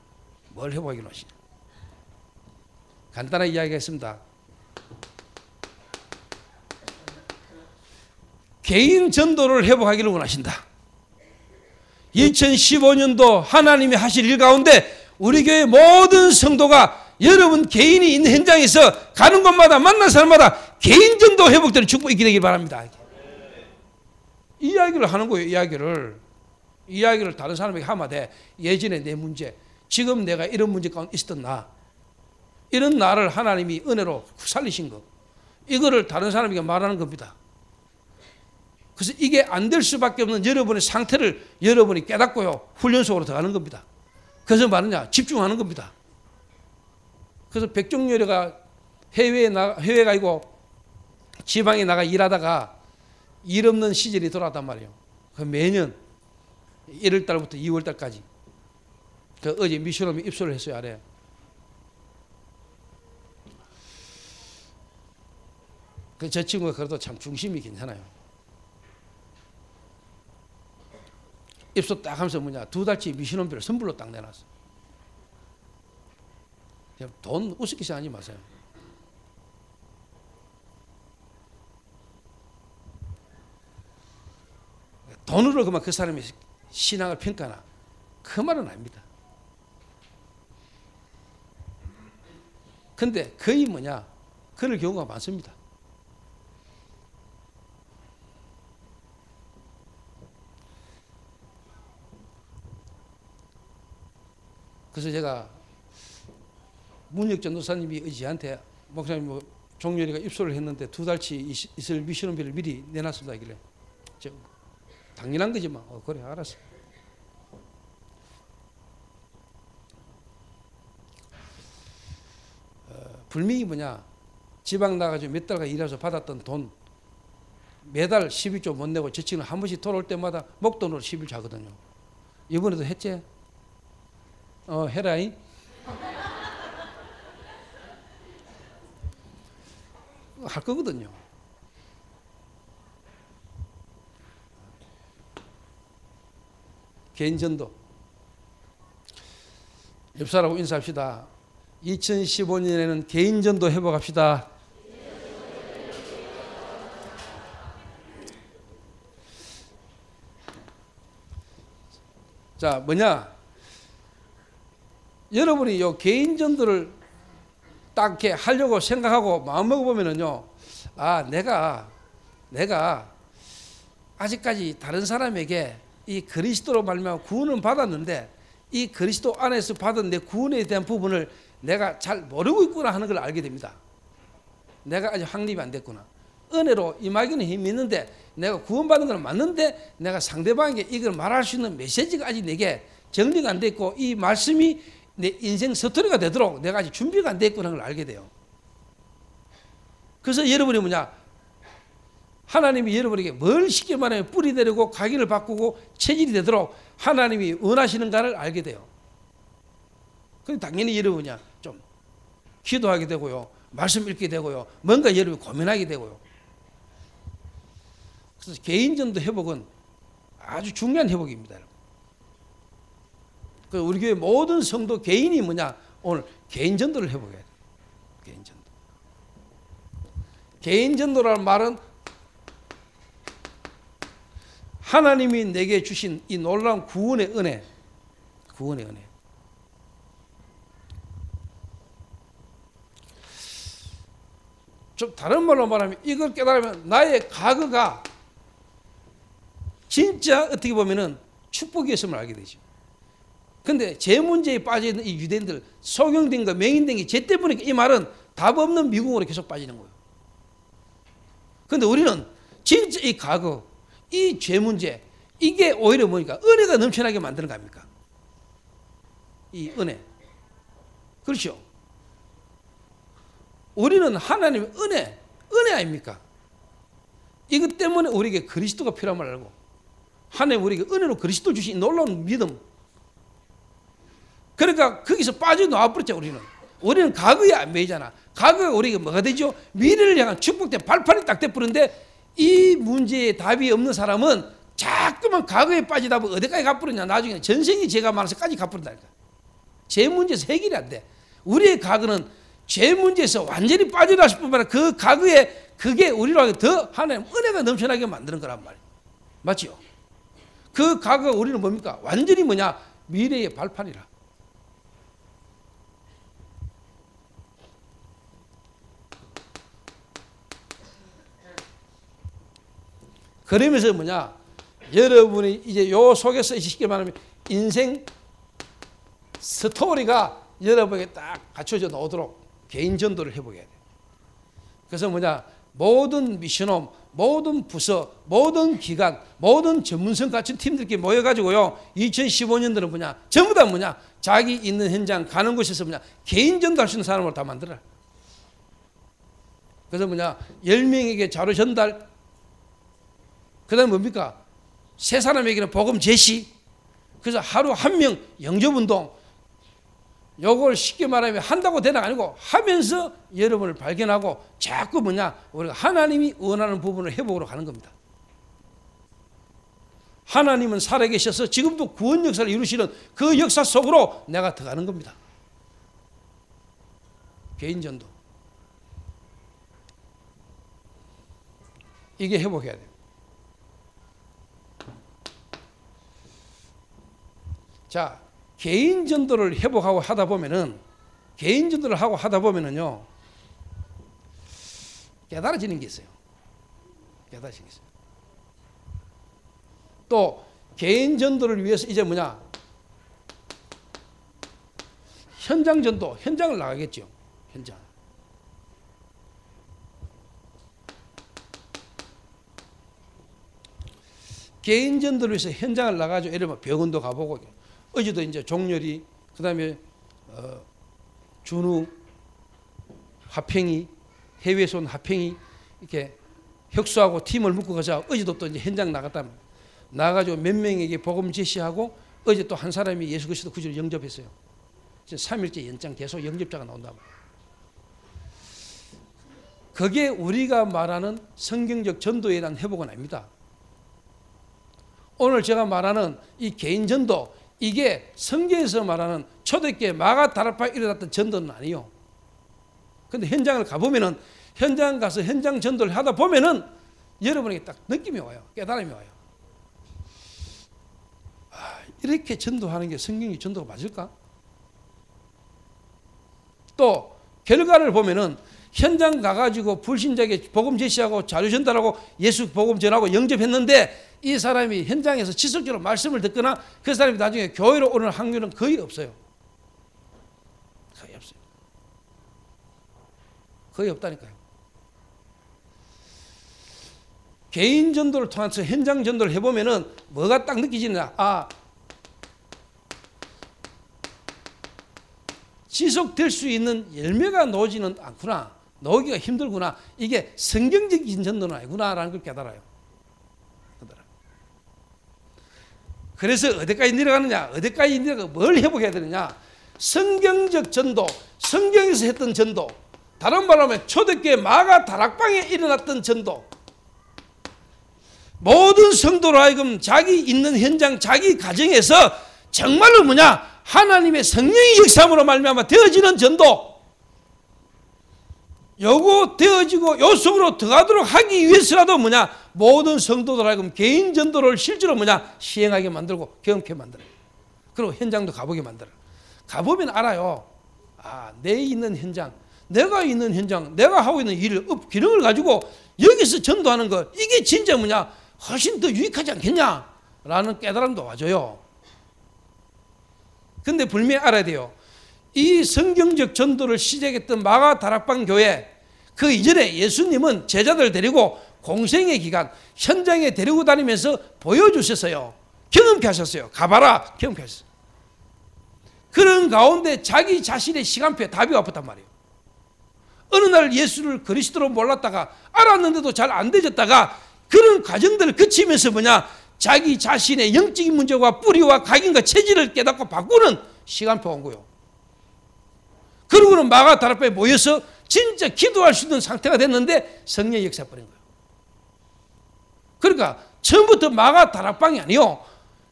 Speaker 1: 뭘 회복하기를 원하시냐? 간단하게 이야기했습니다. 개인 전도를 회복하기를 원하신다. 2015년도 하나님이 하실 일 가운데 우리 교회 모든 성도가 여러분 개인이 있는 현장에서 가는 곳마다 만난 사람마다 개인 전도 회복되는 축복이 있게 되길 바랍니다. 이야기를 하는 거예요. 이야기를 다른 사람에게 하면 돼. 예전에 내 문제, 지금 내가 이런 문제 가운데 있었던 나, 이런 나를 하나님이 은혜로 살리신 거, 이거를 다른 사람에게 말하는 겁니다. 그래서 이게 안 될 수밖에 없는 여러분의 상태를 여러분이 깨닫고요, 훈련 속으로 들어가는 겁니다. 그래서 말하냐, 집중하는 겁니다. 그래서 백종열이가 해외가 아니고 지방에 나가 일하다가 일 없는 시절이 돌아왔단 말이에요. 그 매년 1월달부터 2월달까지 그 어제 미션홈에 입소를 했어요. 아래. 그 저 친구가 그래도 참 중심이 괜찮아요. 입소 딱 하면서 뭐냐, 2달치 미션홈비를 선불로 딱 내놨어. 돈 우습게 생각하지 마세요. 돈으로 그만 그 사람이 신앙을 평가하나, 그 말은 아닙니다. 근데 거의 뭐냐, 그럴 경우가 많습니다. 그래서 제가 문혁 전도사님이 저한테 목사님 뭐 종렬이가 입소를 했는데 2달치 있을 미션홈비를 미리 내놨습니다. 하길래 당연한 거지만 그래 알았어. 불명이 뭐냐, 지방 나가지고 몇 달간 일해서 받았던 돈 매달 12조 못 내고 저 친구는 한 번씩 돌아올 때마다 목돈으로 10일 자거든요. 이번에도 했지? 해라잉. 할 거거든요. 개인 전도. 옆 사람하고 인사합시다. 2015년에는 개인 전도 회복합시다. 자, 뭐냐? 여러분이 요 개인 전도를 딱 이렇게 하려고 생각하고 마음먹어 보면은요, 아, 내가 아직까지 다른 사람에게 이 그리스도로 말미암아 구원은 받았는데 이 그리스도 안에서 받은 내 구원에 대한 부분을 내가 잘 모르고 있구나 하는 걸 알게 됩니다. 내가 아직 확립이 안 됐구나. 은혜로 임하기는 힘이 있는데 내가 구원받은 건 맞는데 내가 상대방에게 이걸 말할 수 있는 메시지가 아직 내게 정리가 안 돼 있고 이 말씀이 내 인생 스토리가 되도록 내가 아직 준비가 안 돼 있고 하는 걸 알게 돼요. 그래서 여러분이 뭐냐? 하나님이 여러분에게 뭘 쉽게 말하면 뿌리 내리고 각인을 바꾸고 체질이 되도록 하나님이 원하시는가를 알게 돼요. 그럼 당연히 여러분이 좀 기도하게 되고요. 말씀 읽게 되고요. 뭔가 여러분이 고민하게 되고요. 그래서 개인전도 회복은 아주 중요한 회복입니다. 그래서 우리 교회 모든 성도 개인이 뭐냐? 오늘 개인전도를 회복해야 돼요. 개인전도. 개인전도라는 말은 하나님이 내게 주신 이 놀라운 구원의 은혜, 구원의 은혜. 좀 다른 말로 말하면 이걸 깨달으면 나의 과거가 진짜 어떻게 보면은 축복이었음을 알게 되죠. 근데 제 문제에 빠져있는 이 유대인들, 소경된 거, 맹인된 게 쟤 때문에 이 말은 답 없는 미궁으로 계속 빠지는 거예요. 근데 우리는 진짜 이 과거, 이 죄 문제, 이게 오히려 뭐니까 은혜가 넘쳐나게 만드는 거 아닙니까? 이 은혜. 그렇죠? 우리는 하나님의 은혜 아닙니까? 이것 때문에 우리에게 그리스도가 필요함을 알고 하나님 우리에게 은혜로 그리스도 주신 놀라운 믿음. 그러니까 거기서 빠져나와버렸죠. 우리는 과거에 안 매이잖아. 과거에 우리가 뭐가 되죠? 미래를 향한 축복된 발판이 딱 돼버렸는데 이 문제에 답이 없는 사람은 자꾸만 과거에 빠지다 보면 어디까지 가버렸냐. 나중에 전생이 죄가 많아서까지 가버린다니까. 죄 문제에서 해결이 안 돼. 우리의 과거는 죄 문제에서 완전히 빠져나왔을 뿐만 아니라 그 과거에 그게 우리로 더 하나님 은혜가 넘쳐나게 만드는 거란 말이에요. 맞죠? 그 과거가 우리는 뭡니까? 완전히 뭐냐? 미래의 발판이라. 그러면서 뭐냐? 여러분이 이제 요 속에서 쉽게 말하면 인생 스토리가 여러분에게 딱 갖춰져 나오도록 개인 전도를 해보게 돼요. 그래서 뭐냐? 모든 미션홈, 모든 부서, 모든 기관, 모든 전문성 갖춘 팀들끼리 모여가지고요. 2015년도는 뭐냐? 전부 다 뭐냐? 자기 있는 현장 가는 곳에서 뭐냐? 개인 전도할 수 있는 사람으로 다 만들어라. 그래서 뭐냐? 10명에게 자료 전달. 그 다음에 뭡니까? 세 사람에게는 복음 제시. 그래서 하루 한 명 영접운동. 요걸 쉽게 말하면 한다고 되는 거 아니고 하면서 여러분을 발견하고 자꾸 뭐냐? 우리가 하나님이 원하는 부분을 회복으로 가는 겁니다. 하나님은 살아계셔서 지금도 구원 역사를 이루시는 그 역사 속으로 내가 들어가는 겁니다. 개인전도. 이게 회복해야 돼요. 자, 개인 전도를 회복하고 하다 보면은 개인 전도를 하고 하다 보면은요 깨달아지는 게 있어요. 깨달아지는 게 있어요. 또 개인 전도를 위해서 이제 뭐냐? 현장 전도, 현장을 나가겠죠. 현장. 개인 전도를 위해서 현장을 나가죠. 예를 들면 병원도 가보고. 어제도 이제 종렬이, 그 다음에 준우, 화평이, 해외에서 온 화평이 이렇게 혁수하고 팀을 묶고 가자. 어제도 또 이제 현장 나갔다. 나가가지고 몇 명에게 복음 제시하고 어제 또 한 사람이 예수 그리스도 구주를 영접했어요. 3일째 연장 계속 영접자가 나온다. 그게 우리가 말하는 성경적 전도에 대한 회복은 아닙니다. 오늘 제가 말하는 이 개인 전도, 이게 성경에서 말하는 초대교회 마가다락방에 일어났던 전도는 아니에요. 근데 현장을 가보면은 현장 가서 현장 전도를 하다 보면은 여러분에게 딱 느낌이 와요. 깨달음이 와요. 아, 이렇게 전도하는 게 성경이 전도가 맞을까? 또 결과를 보면은 현장 가가지고 불신자에게 복음 제시하고 자료 전달하고 예수 복음 전하고 영접했는데 이 사람이 현장에서 지속적으로 말씀을 듣거나 그 사람이 나중에 교회로 오는 확률은 거의 없어요. 거의 없어요. 거의 없다니까요. 개인 전도를 통해서 현장 전도를 해보면은 뭐가 딱 느껴지느냐. 아, 지속될 수 있는 열매가 나오지는 않구나. 나오기가 힘들구나. 이게 성경적인 전도는 아니구나라는 걸 깨달아요. 그래서 어디까지 내려가느냐. 어디까지 내려가 뭘 회복해야 되느냐. 성경적 전도, 성경에서 했던 전도, 다른 말로 하면 초대교회 마가 다락방에 일어났던 전도, 모든 성도로 하여금 자기 있는 현장, 자기 가정에서 정말로 뭐냐, 하나님의 성령의 역사함으로 말미암아 되어지는 전도, 요거 되어지고 요 속으로 들어가도록 하기 위해서라도 뭐냐, 모든 성도들 하여금 개인 전도를 실제로 뭐냐, 시행하게 만들고 경험하게 만들어요. 그리고 현장도 가보게 만들어요. 가보면 알아요. 아, 내 있는 현장, 내가 있는 현장, 내가 하고 있는 일을, 기능을 가지고 여기서 전도하는 거, 이게 진짜 뭐냐, 훨씬 더 유익하지 않겠냐라는 깨달음도 와줘요. 근데 분명히 알아야 돼요. 이 성경적 전도를 시작했던 마가 다락방 교회, 그 이전에 예수님은 제자들 데리고 공생의 기간, 현장에 데리고 다니면서 보여주셨어요. 경험케 하셨어요. 가봐라, 경험케 하셨어요. 그런 가운데 자기 자신의 시간표에 답이 와봤단 말이에요. 어느 날 예수를 그리스도로 몰랐다가 알았는데도 잘 안 되졌다가 그런 과정들을 거치면서 뭐냐, 자기 자신의 영적인 문제와 뿌리와 각인과 체질을 깨닫고 바꾸는 시간표가 온 거예요. 그러고는 마가 다락방에 모여서 진짜 기도할 수 있는 상태가 됐는데 성령의 역사가 버린 거예요. 그러니까 처음부터 마가 다락방이 아니요,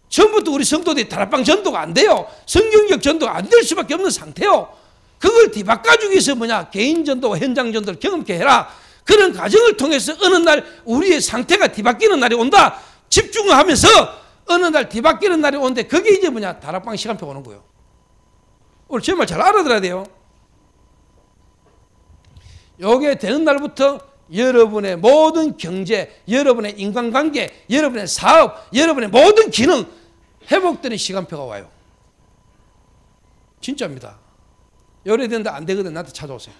Speaker 1: 처음부터 우리 성도들이 다락방 전도가 안 돼요. 성경적 전도가 안 될 수밖에 없는 상태요. 그걸 뒤바꿔주기 위해서 뭐냐, 개인 전도와 현장 전도를 경험케 해라. 그런 과정을 통해서 어느 날 우리의 상태가 뒤바뀌는 날이 온다. 집중하면서 어느 날 뒤바뀌는 날이 오는데 그게 이제 뭐냐, 다락방 시간표가 오는 거예요. 오늘 제 말 잘 알아들어야 돼요. 요게 되는 날부터 여러분의 모든 경제, 여러분의 인간관계, 여러분의 사업, 여러분의 모든 기능 회복되는 시간표가 와요. 진짜입니다. 요래됐는데 안 되거든, 나한테 찾아오세요.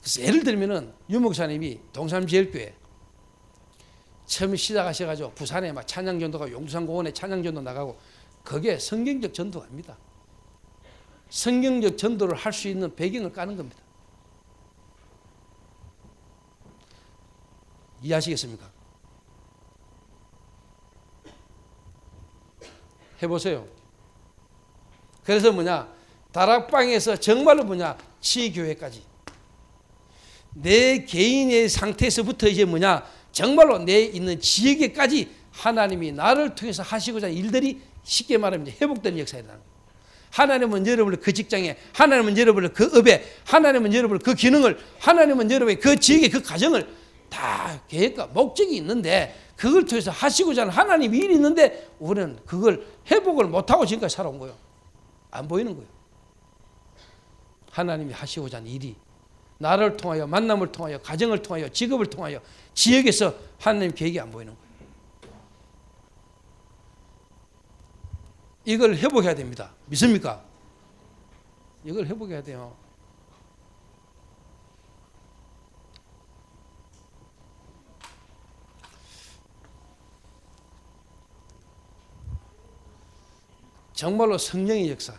Speaker 1: 그래서 예를 들면은 유 목사님이 동삼제일교회 처음 시작하셔가지고 부산에 막 찬양전도가 용두산공원에 찬양전도 나가고, 그게 성경적 전도가 아닙니다. 성경적 전도를 할 수 있는 배경을 까는 겁니다. 이해하시겠습니까? 해보세요. 그래서 뭐냐, 다락방에서 정말로 뭐냐, 지교회까지 내 개인의 상태에서부터 이제 뭐냐, 정말로 내 있는 지역에까지 하나님이 나를 통해서 하시고자 하는 일들이 쉽게 말하면 회복되는 역사가 일어나는 거예요. 하나님은 여러분을 그 직장에, 하나님은 여러분을 그 업에, 하나님은 여러분을 그 기능을, 하나님은 여러분의 그 지역의 그 가정을 다 계획과 목적이 있는데, 그걸 통해서 하시고자 하는 하나님 일이 있는데 우리는 그걸 회복을 못하고 지금까지 살아온 거예요. 안 보이는 거예요. 하나님이 하시고자 하는 일이 나를 통하여, 만남을 통하여, 가정을 통하여, 직업을 통하여, 지역에서 하나님 계획이 안 보이는 거예요. 이걸 회복해야 됩니다. 믿습니까? 이걸 회복해야 돼요. 정말로 성령의 역사,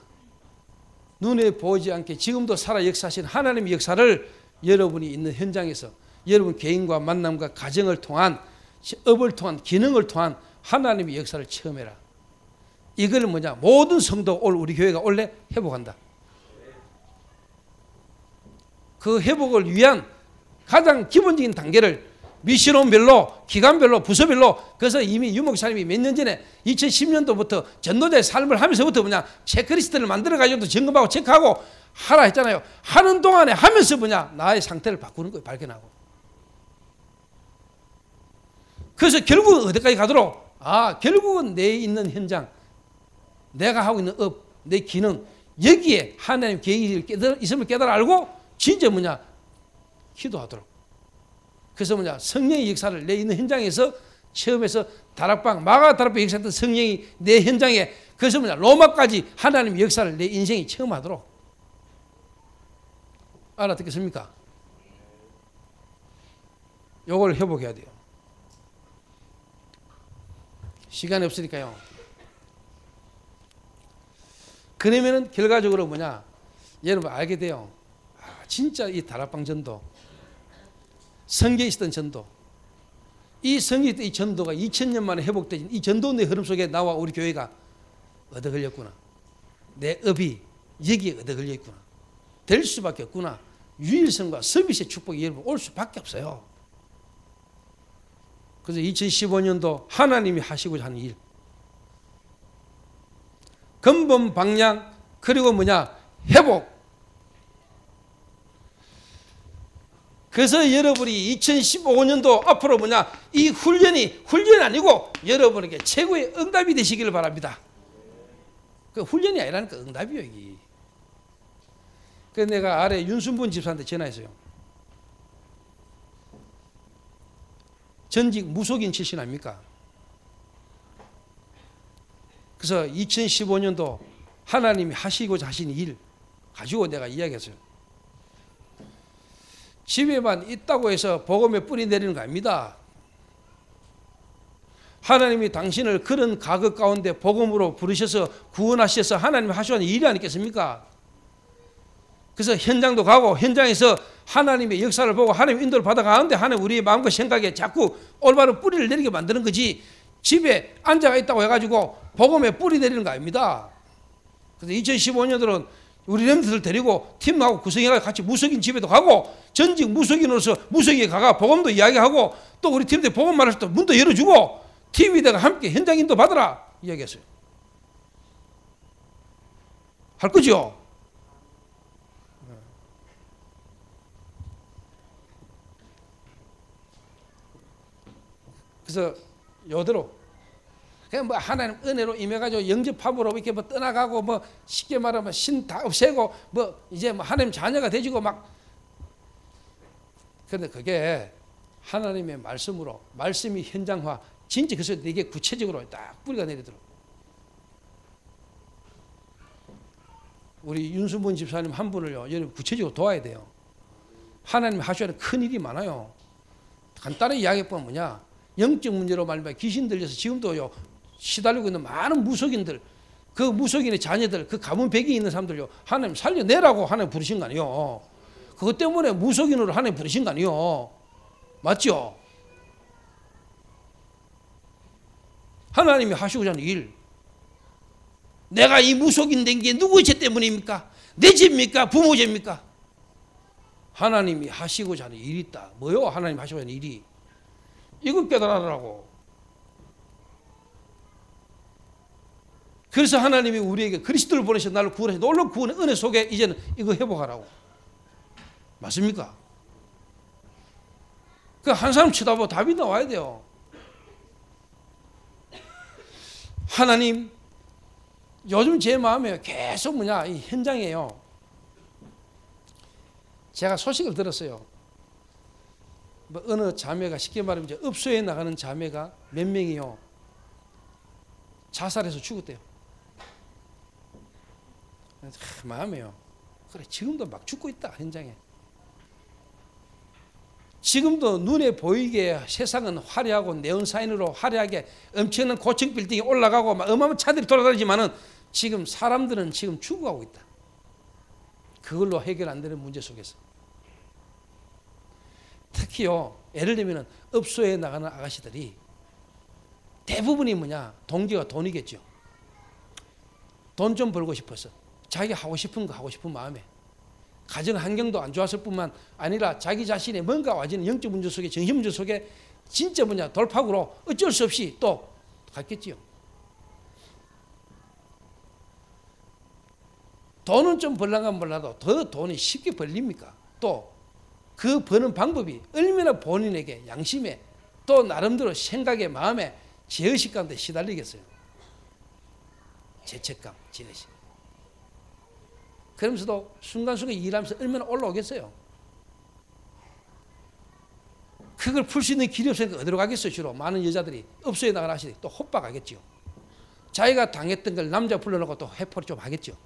Speaker 1: 눈에 보이지 않게 지금도 살아 역사하신 하나님의 역사를 여러분이 있는 현장에서 여러분 개인과 만남과 가정을 통한, 업을 통한, 기능을 통한 하나님의 역사를 체험해라. 이걸 뭐냐, 모든 성도 올 우리 교회가 원래 회복한다. 그 회복을 위한 가장 기본적인 단계를 미션홈별로, 기관별로, 부서별로, 그래서 이미 유 목사님이 몇 년 전에 2010년도부터 전도자의 삶을 하면서부터 뭐냐, 체크리스트를 만들어가지고 점검하고 체크하고 하라 했잖아요. 하는 동안에 하면서 뭐냐, 나의 상태를 바꾸는 거예요. 발견하고. 그래서 결국은 어디까지 가도록, 결국은 내 있는 현장, 내가 하고 있는 업, 내 기능, 여기에 하나님 계획이 있음을 깨달아 알고 진짜 뭐냐, 기도하도록. 그래서 뭐냐, 성령의 역사를 내 있는 현장에서 처음에서 다락방, 마가 다락방 역사했던 성령이 내 현장에, 그래서 뭐냐, 로마까지 하나님의 역사를 내 인생이 처음 하도록. 알아듣겠습니까? 요걸 회복해야 돼요. 시간이 없으니까요. 그러면은 결과적으로 뭐냐, 여러분 알게 돼요. 아, 진짜 이 다락방 전도, 성경에 있었던 전도, 이 성경에 있던 이 전도가 2000년 만에 회복되진 이 전도의 흐름 속에 나와 우리 교회가 얻어 걸렸구나. 내 업이 여기에 얻어 걸려 있구나. 될 수밖에 없구나. 유일성과 서비스의 축복이 여러분 올 수밖에 없어요. 그래서 2015년도 하나님이 하시고자 하는 일, 근본 방향, 그리고 뭐냐, 회복. 그래서 여러분이 2015년도 앞으로 뭐냐, 이 훈련이 아니고 여러분에게 최고의 응답이 되시기를 바랍니다. 그 훈련이 아니라니까 응답이요, 이게. 그래서 내가 아래 윤순분 집사한테 전화했어요. 전직 무속인 출신 아닙니까? 그래서 2015년도 하나님이 하시고자 하신 일 가지고 내가 이야기했어요. 집에만 있다고 해서 복음에 뿌리 내리는 거 아닙니다. 하나님이 당신을 그런 가극 가운데 복음으로 부르셔서 구원하셔서 하나님이 하시는 일이 아니겠습니까? 그래서 현장도 가고 현장에서 하나님의 역사를 보고 하나님의 인도를 받아가는데 하나님 우리의 마음과 생각에 자꾸 올바른 뿌리를 내리게 만드는 거지, 집에 앉아가 있다고 해가지고 복음에 뿌리 내리는 거 아닙니다. 그래서 2015년도는 우리 렘들을 데리고 팀하고 구성해서 같이 무속인 집에도 가고, 전직 무속인으로서 무속인에 가가 복음도 이야기하고, 또 우리 팀들 복음 말할 때 문도 열어주고, 팀이다가 함께 현장 인도 받으라 이야기했어요. 할 거죠? 그래서 요대로 그냥 뭐 하나님 은혜로 임해가지고 영접함으로 이렇게 뭐 떠나가고, 뭐 쉽게 말하면 신 다 없애고, 뭐 이제 뭐 하나님 자녀가 되지고 막. 그런데 그게 하나님의 말씀으로, 말씀이 현장화, 진짜 그래서 이게 구체적으로 딱 뿌리가 내리도록. 우리 윤수문 집사님 한 분을요, 여러분 구체적으로 도와야 돼요. 하나님 하셔야 하는 큰 일이 많아요. 간단히 이야기해보면 뭐냐, 영적 문제로 말미암아 귀신 들려서 지금도요 시달리고 있는 많은 무속인들, 그 무속인의 자녀들, 그 가문 배경이 있는 사람들요, 하나님 살려내라고 하나님 부르신 거 아니에요. 그것 때문에 무속인으로 하나님 부르신 거 아니에요. 맞죠? 하나님이 하시고자 하는 일. 내가 이 무속인 된 게 누구 죄 때문입니까? 내 죄입니까? 부모 죄입니까? 하나님이 하시고자 하는 일이 있다. 뭐요? 하나님 하시고자 하는 일이. 이거 깨달으라고. 그래서 하나님이 우리에게 그리스도를 보내셔서 나를 구원하셔서 놀라운 구원의 은혜 속에 이제는 이거 회복하라고. 맞습니까? 그 한 사람 쳐다보고 답이 나와야 돼요. 하나님, 요즘 제 마음에 계속 뭐냐, 이 현장이에요. 제가 소식을 들었어요. 뭐 어느 자매가, 쉽게 말하면 이제 업소에 나가는 자매가 몇 명이요, 자살해서 죽었대요. 마음에요. 그래, 지금도 막 죽고 있다, 현장에. 지금도 눈에 보이게 세상은 화려하고 네온사인으로 화려하게 엄청난 고층 빌딩이 올라가고 막 어마어마한 차들이 돌아다니지만은 지금 사람들은 지금 죽어가고 있다. 그걸로 해결 안 되는 문제 속에서. 특히요, 예를 들면 업소에 나가는 아가씨들이 대부분이 뭐냐, 동기가 돈이겠죠. 돈 좀 벌고 싶어서 자기가 하고 싶은 거 하고 싶은 마음에, 가정 환경도 안 좋았을 뿐만 아니라 자기 자신의 뭔가 와지는 영적 문제 속에, 정신 문제 속에 진짜 뭐냐, 돌파구로 어쩔 수 없이 또 갔겠지요. 돈은 좀 벌랑가 몰라도 더 돈이 쉽게 벌립니까? 또 그 버는 방법이 얼마나 본인에게 양심에 또 나름대로 생각에 마음에 죄의식 가운데 시달리겠어요. 죄책감, 죄의식. 그러면서도 순간순간 일하면서 얼마나 올라오겠어요. 그걸 풀 수 있는 길이 없으니까 어디로 가겠어요? 주로 많은 여자들이 업소에 나가라 하시니 또 호빠 가겠죠. 자기가 당했던 걸 남자 불러놓고 또 회포를 좀 하겠죠.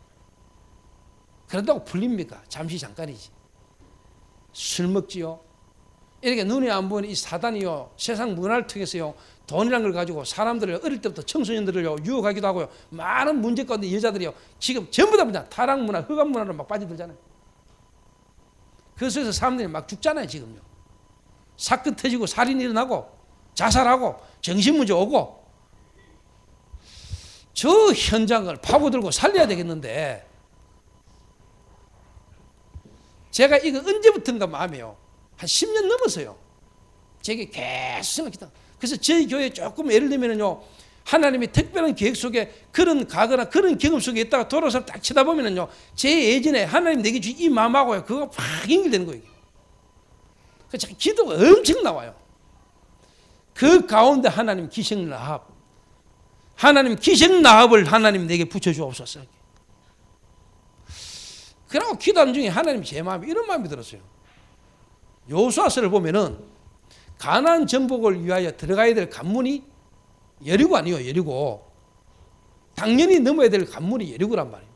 Speaker 1: 그런다고 풀립니까? 잠시 잠깐이지. 술 먹지요. 이렇게 눈에 안 보이는 이 사단이요, 세상 문화를 통해서요, 돈이라는 걸 가지고 사람들을 어릴 때부터 청소년들을요 유혹하기도 하고요, 많은 문제 가운데 여자들이요 지금 전부 다 뭐냐, 타락 문화, 흑암 문화로 막 빠져들잖아요. 그래서 사람들이 막 죽잖아요. 지금요 사건 터지고 살인이 일어나고 자살하고 정신문제 오고. 저 현장을 파고들고 살려야 되겠는데, 제가 이거 언제부턴가 마음에요, 한 10년 넘었어요. 제게 계속 생각했다. 그래서 저희 교회 조금 예를 들면요, 하나님이 특별한 계획 속에 그런 가거나 그런 경험 속에 있다가 돌아서 딱 쳐다보면요, 제 예전에 하나님 내게 주신 이 마음하고요, 그거 팍 연결되는 거예요. 그래서 기도가 엄청 나와요. 그 가운데 하나님 기생 라합, 하나님 기생 라합을 하나님 내게 붙여주옵소서. 그러고 기도하는 중에 하나님 제 마음에 이런 마음이 들었어요. 여호수아서를 보면은 가나안 정복을 위하여 들어가야 될 관문이 여리고 아니요, 여리고. 당연히 넘어야 될 관문이 여리고란 말이에요.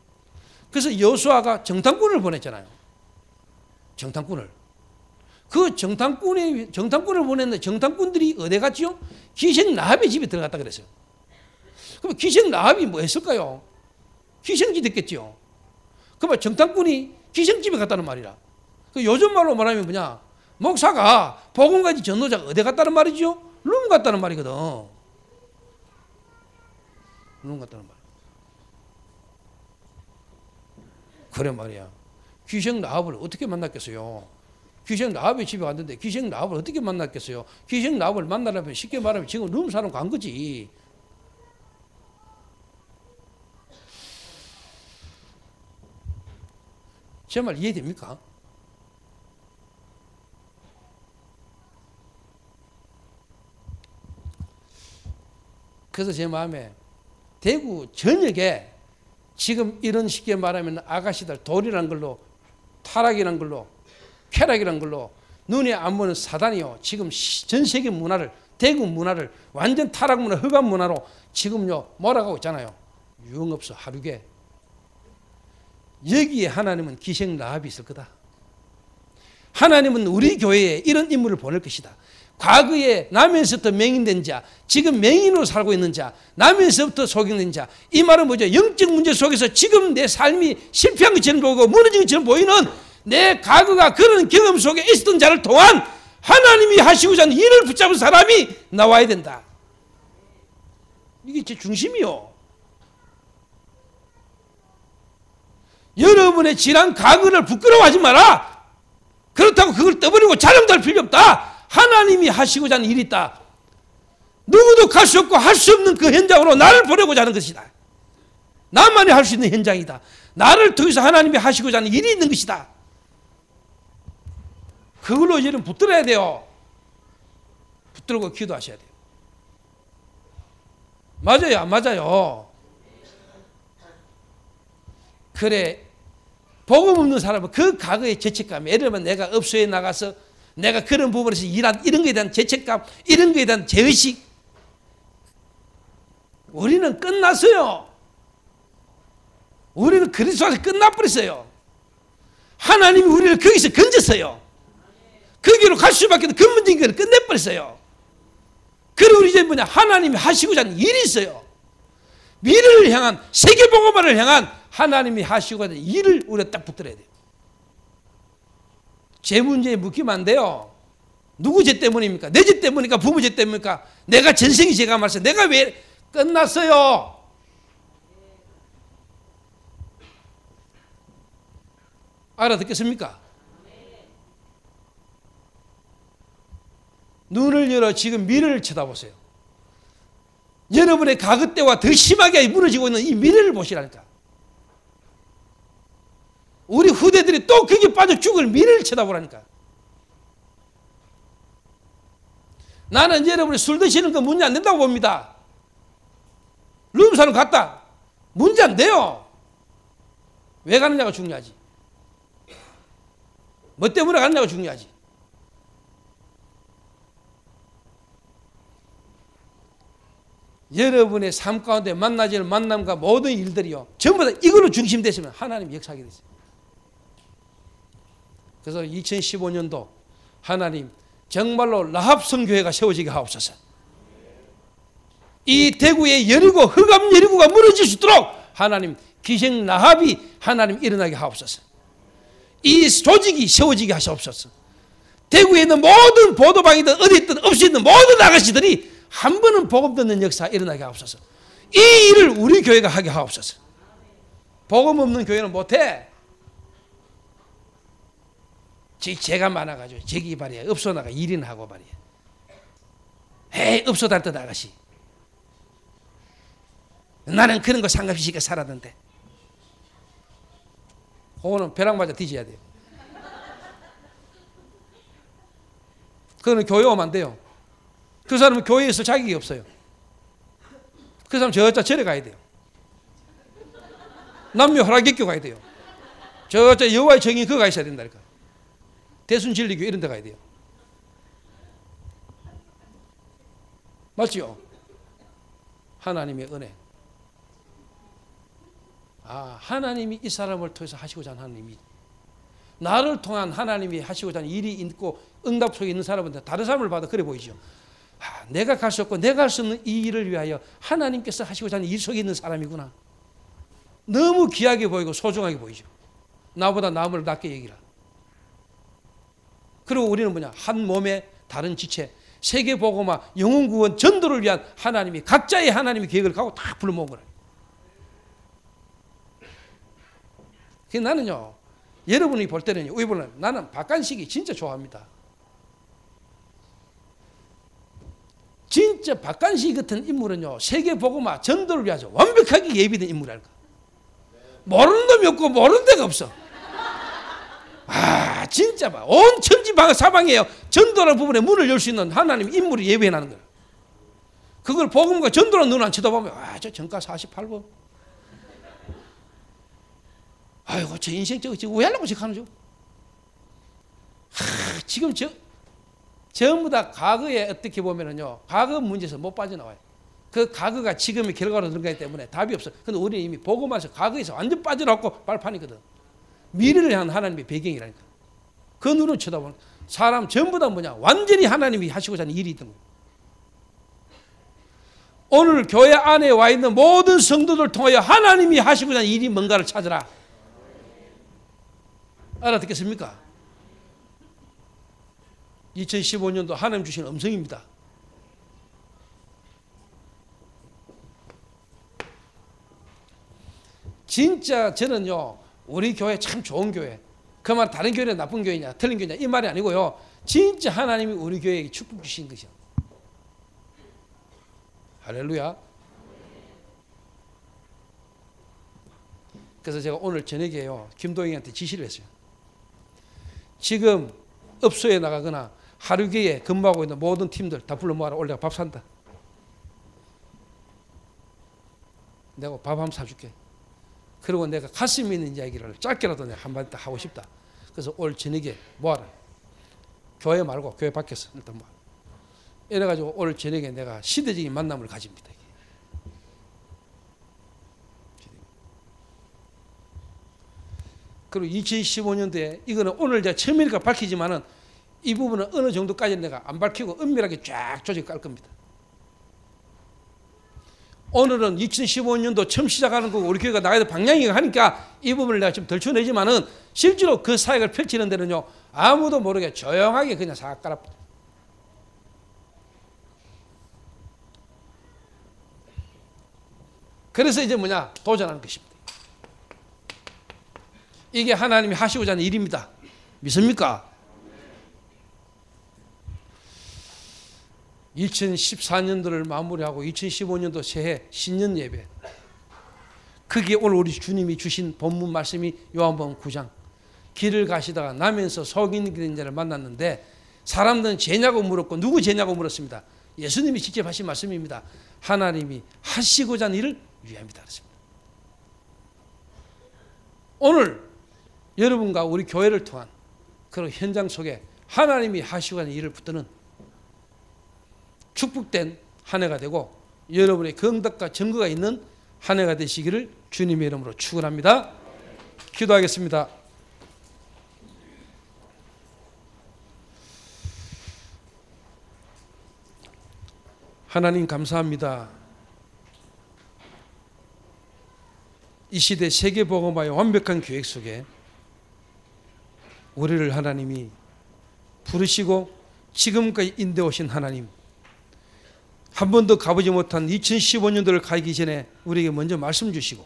Speaker 1: 그래서 여호수아가 정탐꾼을 보냈잖아요. 정탐꾼을. 그 정탐꾼을 보냈는데 정탐꾼들이 어디 갔지요? 기생 라합의 집에 들어갔다 그랬어요. 그럼 기생 라합이 뭐 했을까요? 기생지 됐겠죠. 그러면 정탐꾼이 기생집에 갔다는 말이라. 그 요즘 말로 말하면 뭐냐? 목사가 복음가지 전도자가 어디 갔다는 말이죠? 룸 갔다는 말이거든. 룸 갔다는 말. 그래 말이야. 기생 라합을 어떻게 만났겠어요? 기생 라합의 집에 왔는데 기생 라합을 어떻게 만났겠어요? 기생 라합을 만나려면 쉽게 말하면 지금 룸 사러 간 거지. 제 말 이해됩니까? 그래서 제 마음에 대구 전역에 지금 이런 쉽게 말하면 아가씨들 돌이라는 걸로, 타락이라는 걸로, 쾌락이라는 걸로 눈에 안 보는 사단이요, 지금 전 세계 문화를, 대구 문화를 완전 타락 문화, 흑암 문화로 지금요 몰아가고 있잖아요. 유흥업소 하루게. 여기에 하나님은 기생 라합이 있을 거다. 하나님은 우리 교회에 이런 인물을 보낼 것이다. 과거에 남에서부터 맹인된 자, 지금 맹인으로 살고 있는 자, 남에서부터 속인된 자. 이 말은 뭐죠? 영적 문제 속에서 지금 내 삶이 실패한 것처럼 보이고 무너진 것처럼 보이는 내 과거가 그런 경험 속에 있었던 자를 통한 하나님이 하시고자 하는 일을 붙잡은 사람이 나와야 된다. 이게 제 중심이요. 여러분의 지난 과거를 부끄러워하지 마라. 그렇다고 그걸 떠버리고 자랑할 필요 없다. 하나님이 하시고자 하는 일이 있다. 누구도 갈 수 없고 할 수 없는 그 현장으로 나를 보내고자 하는 것이다. 나만이 할 수 있는 현장이다. 나를 통해서 하나님이 하시고자 하는 일이 있는 것이다. 그걸로 여러분 붙들어야 돼요. 붙들고 기도하셔야 돼요. 맞아요, 안 맞아요? 그래, 복음 없는 사람은 그 과거의 죄책감, 예를 들면 내가 업소에 나가서 내가 그런 부분에서 일한 이런 것에 대한 죄책감, 이런 것에 대한 죄의식, 우리는 끝났어요. 우리는 그리스도 안에서 끝나버렸어요. 하나님이 우리를 거기서 건졌어요. 거기로 갈 수밖에 없는 근본적인 걸 끝내버렸어요. 그리고 우리 이제 뭐냐, 하나님이 하시고자 하는 일이 있어요. 미래를 향한, 세계복음화를 향한 하나님이 하시고자 하는 일을 우리가 딱 붙들어야 돼요. 죄 문제에 묶이면 안 돼요. 누구 죄 때문입니까? 내 죄 때문입니까? 부모 죄 때문입니까? 내가 전생이 죄가 많았어요. 내가 왜 끝났어요? 알아듣겠습니까? 눈을 열어 지금 미래를 쳐다보세요. 여러분의 과거 때와 더 심하게 무너지고 있는 이 미래를 보시라니까. 우리 후대들이 또 거기에 빠져 죽을 미래를 쳐다보라니까. 나는 여러분이 술 드시는 거 문제 안 된다고 봅니다. 룸사는 갔다. 문제 안 돼요. 왜 가느냐가 중요하지. 뭐 때문에 가느냐가 중요하지. 여러분의 삶 가운데 만나질 만남과 모든 일들이요 전부 다 이걸로 중심되시면 하나님 역사하게 되죠. 그래서 2015년도 하나님 정말로 라합 성교회가 세워지게 하옵소서. 이 대구의 여리고 흑암 여리고가 무너질 수 있도록 하나님 기생 라합이 하나님 일어나게 하옵소서. 이 조직이 세워지게 하시옵소서. 대구에 있는 모든 보도방이든 어디 있든 없이 있는 모든 아가씨들이 한 번은 복음 듣는 역사 일어나게 하옵소서. 이 일을 우리 교회가 하게 하옵소서. 복음 없는 교회는 못해. 제가 많아가지고 저기 말이야 업소 나가 일이나 하고 말이야. 에이 업소 다닐 때 아가씨. 나는 그런 거 상관없이 살았는데. 그거는 벼락 맞아 뒤져야 돼요. 그거는 교회 오면 안 돼요. 그 사람은 교회에 있을 자격이 없어요. 그 사람 저자 절에 가야 돼요. 남녀 허락객교 가야 돼요. 저자 여호와의 정의 그거 가 있어야 된다니까. 대순진리교 이런 데 가야 돼요. 맞죠? 하나님의 은혜. 하나님이 이 사람을 통해서 하시고자 하는 하나님이 나를 통한 하나님이 하시고자 하는 일이 있고 응답 속에 있는 사람한테 다른 사람을 봐도 그래 보이죠. 내가 갈 수 없고 내가 할 수 없는 이 일을 위하여 하나님께서 하시고자 하는 일 속에 있는 사람이구나. 너무 귀하게 보이고 소중하게 보이죠. 나보다 남을 낮게 얘기라. 그리고 우리는 뭐냐? 한 몸의 다른 지체, 세계복음화, 영혼구원, 전도를 위한 하나님이 각자의 하나님의 계획을 갖고 다 불러모은 거라. 나는요, 여러분이 볼 때는요, 이분은 나는 박관식이 진짜 좋아합니다. 진짜 박관식 같은 인물은요, 세계복음화, 전도를 위해서 완벽하게 예비된 인물이랄까. 모르는 놈이 없고 모르는 데가 없어. 진짜 봐. 온 천지 사방에요. 전도라는 부분에 문을 열 수 있는 하나님 인물이 예배해나는 거야. 그걸 복음과 전도라는 눈 안 쳐다보면 저 정가 48번. 아이고 저 인생 저거 왜 하려고 저거 하는 죠? 지금 전부 다 과거에 어떻게 보면은요. 과거 문제에서 못 빠져나와요. 그 과거가 지금의 결과로 들어가기 때문에 답이 없어. 근데 우리는 이미 복음에서 과거에서 완전 빠져나왔고 발판이거든. 미래를 향한 하나님의 배경이라니까. 그 눈을 쳐다보는 사람 전부 다 뭐냐? 완전히 하나님이 하시고자 하는 일이 있던 거예요. 오늘 교회 안에 와 있는 모든 성도들 통하여 하나님이 하시고자 하는 일이 뭔가를 찾으라. 알아듣겠습니까? 2015년도 하나님 주신 음성입니다. 진짜 저는요, 우리 교회 참 좋은 교회. 그 말 다른 교회는 나쁜 교회냐, 틀린 교회냐 이 말이 아니고요. 진짜 하나님이 우리 교회에게 축복 주신 것이요. 할렐루야. 그래서 제가 오늘 저녁에요, 김도영이한테 지시를 했어요. 지금 업소에 나가거나 하루교회에 근무하고 있는 모든 팀들 다 불러 모아라. 오늘 내가 밥 산다. 내가 밥 한번 사줄게. 그리고 내가 가슴 있는 이야기를 짧게라도 내가 한마디 하고 싶다. 그래서 올 저녁에 모아라. 교회 말고 교회 밖에서 일단 모아. 이래가지고 올 저녁에 내가 시대적인 만남을 가집니다. 그리고 2015년도에 이거는 오늘 제가 처음이니까 밝히지만은 이 부분은 어느 정도까지는 내가 안 밝히고 은밀하게 쫙 조직 깔 겁니다. 오늘은 2015년도 처음 시작하는 거고 우리 교회가 나가야 될 방향이 하니까 이 부분을 내가 좀 덜 쳐내지만은 실제로 그 사역을 펼치는 데는요 아무도 모르게 조용하게 그냥 싹 깔아버려. 그래서 이제 뭐냐 도전하는 것입니다. 이게 하나님이 하시고자 하는 일입니다. 믿습니까? 2014년도를 마무리하고 2015년도 새해 신년 예배, 거기에 오늘 우리 주님이 주신 본문 말씀이 요한복음 9장. 길을 가시다가 나면서 속인 자를 만났는데 사람들은 죄냐고 물었고 누구 죄냐고 물었습니다. 예수님이 직접 하신 말씀입니다. 하나님이 하시고자 하는 일을 위함이다 그랬습니다. 오늘 여러분과 우리 교회를 통한 그런 현장 속에 하나님이 하시고자 하는 일을 붙드는 축복된 한 해가 되고 여러분의 경덕과 증거가 있는 한 해가 되시기를 주님의 이름으로 축원합니다. 기도하겠습니다. 하나님 감사합니다. 이 시대 세계복음화의 완벽한 계획 속에 우리를 하나님이 부르시고 지금까지 인도해 오신 하나님, 한 번도 가보지 못한 2015년도를 가기 전에 우리에게 먼저 말씀 주시고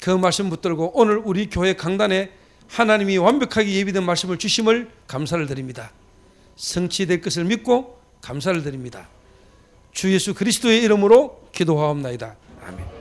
Speaker 1: 그 말씀 붙들고 오늘 우리 교회 강단에 하나님이 완벽하게 예비된 말씀을 주심을 감사를 드립니다. 성취될 것을 믿고 감사를 드립니다. 주 예수 그리스도의 이름으로 기도하옵나이다. 아멘.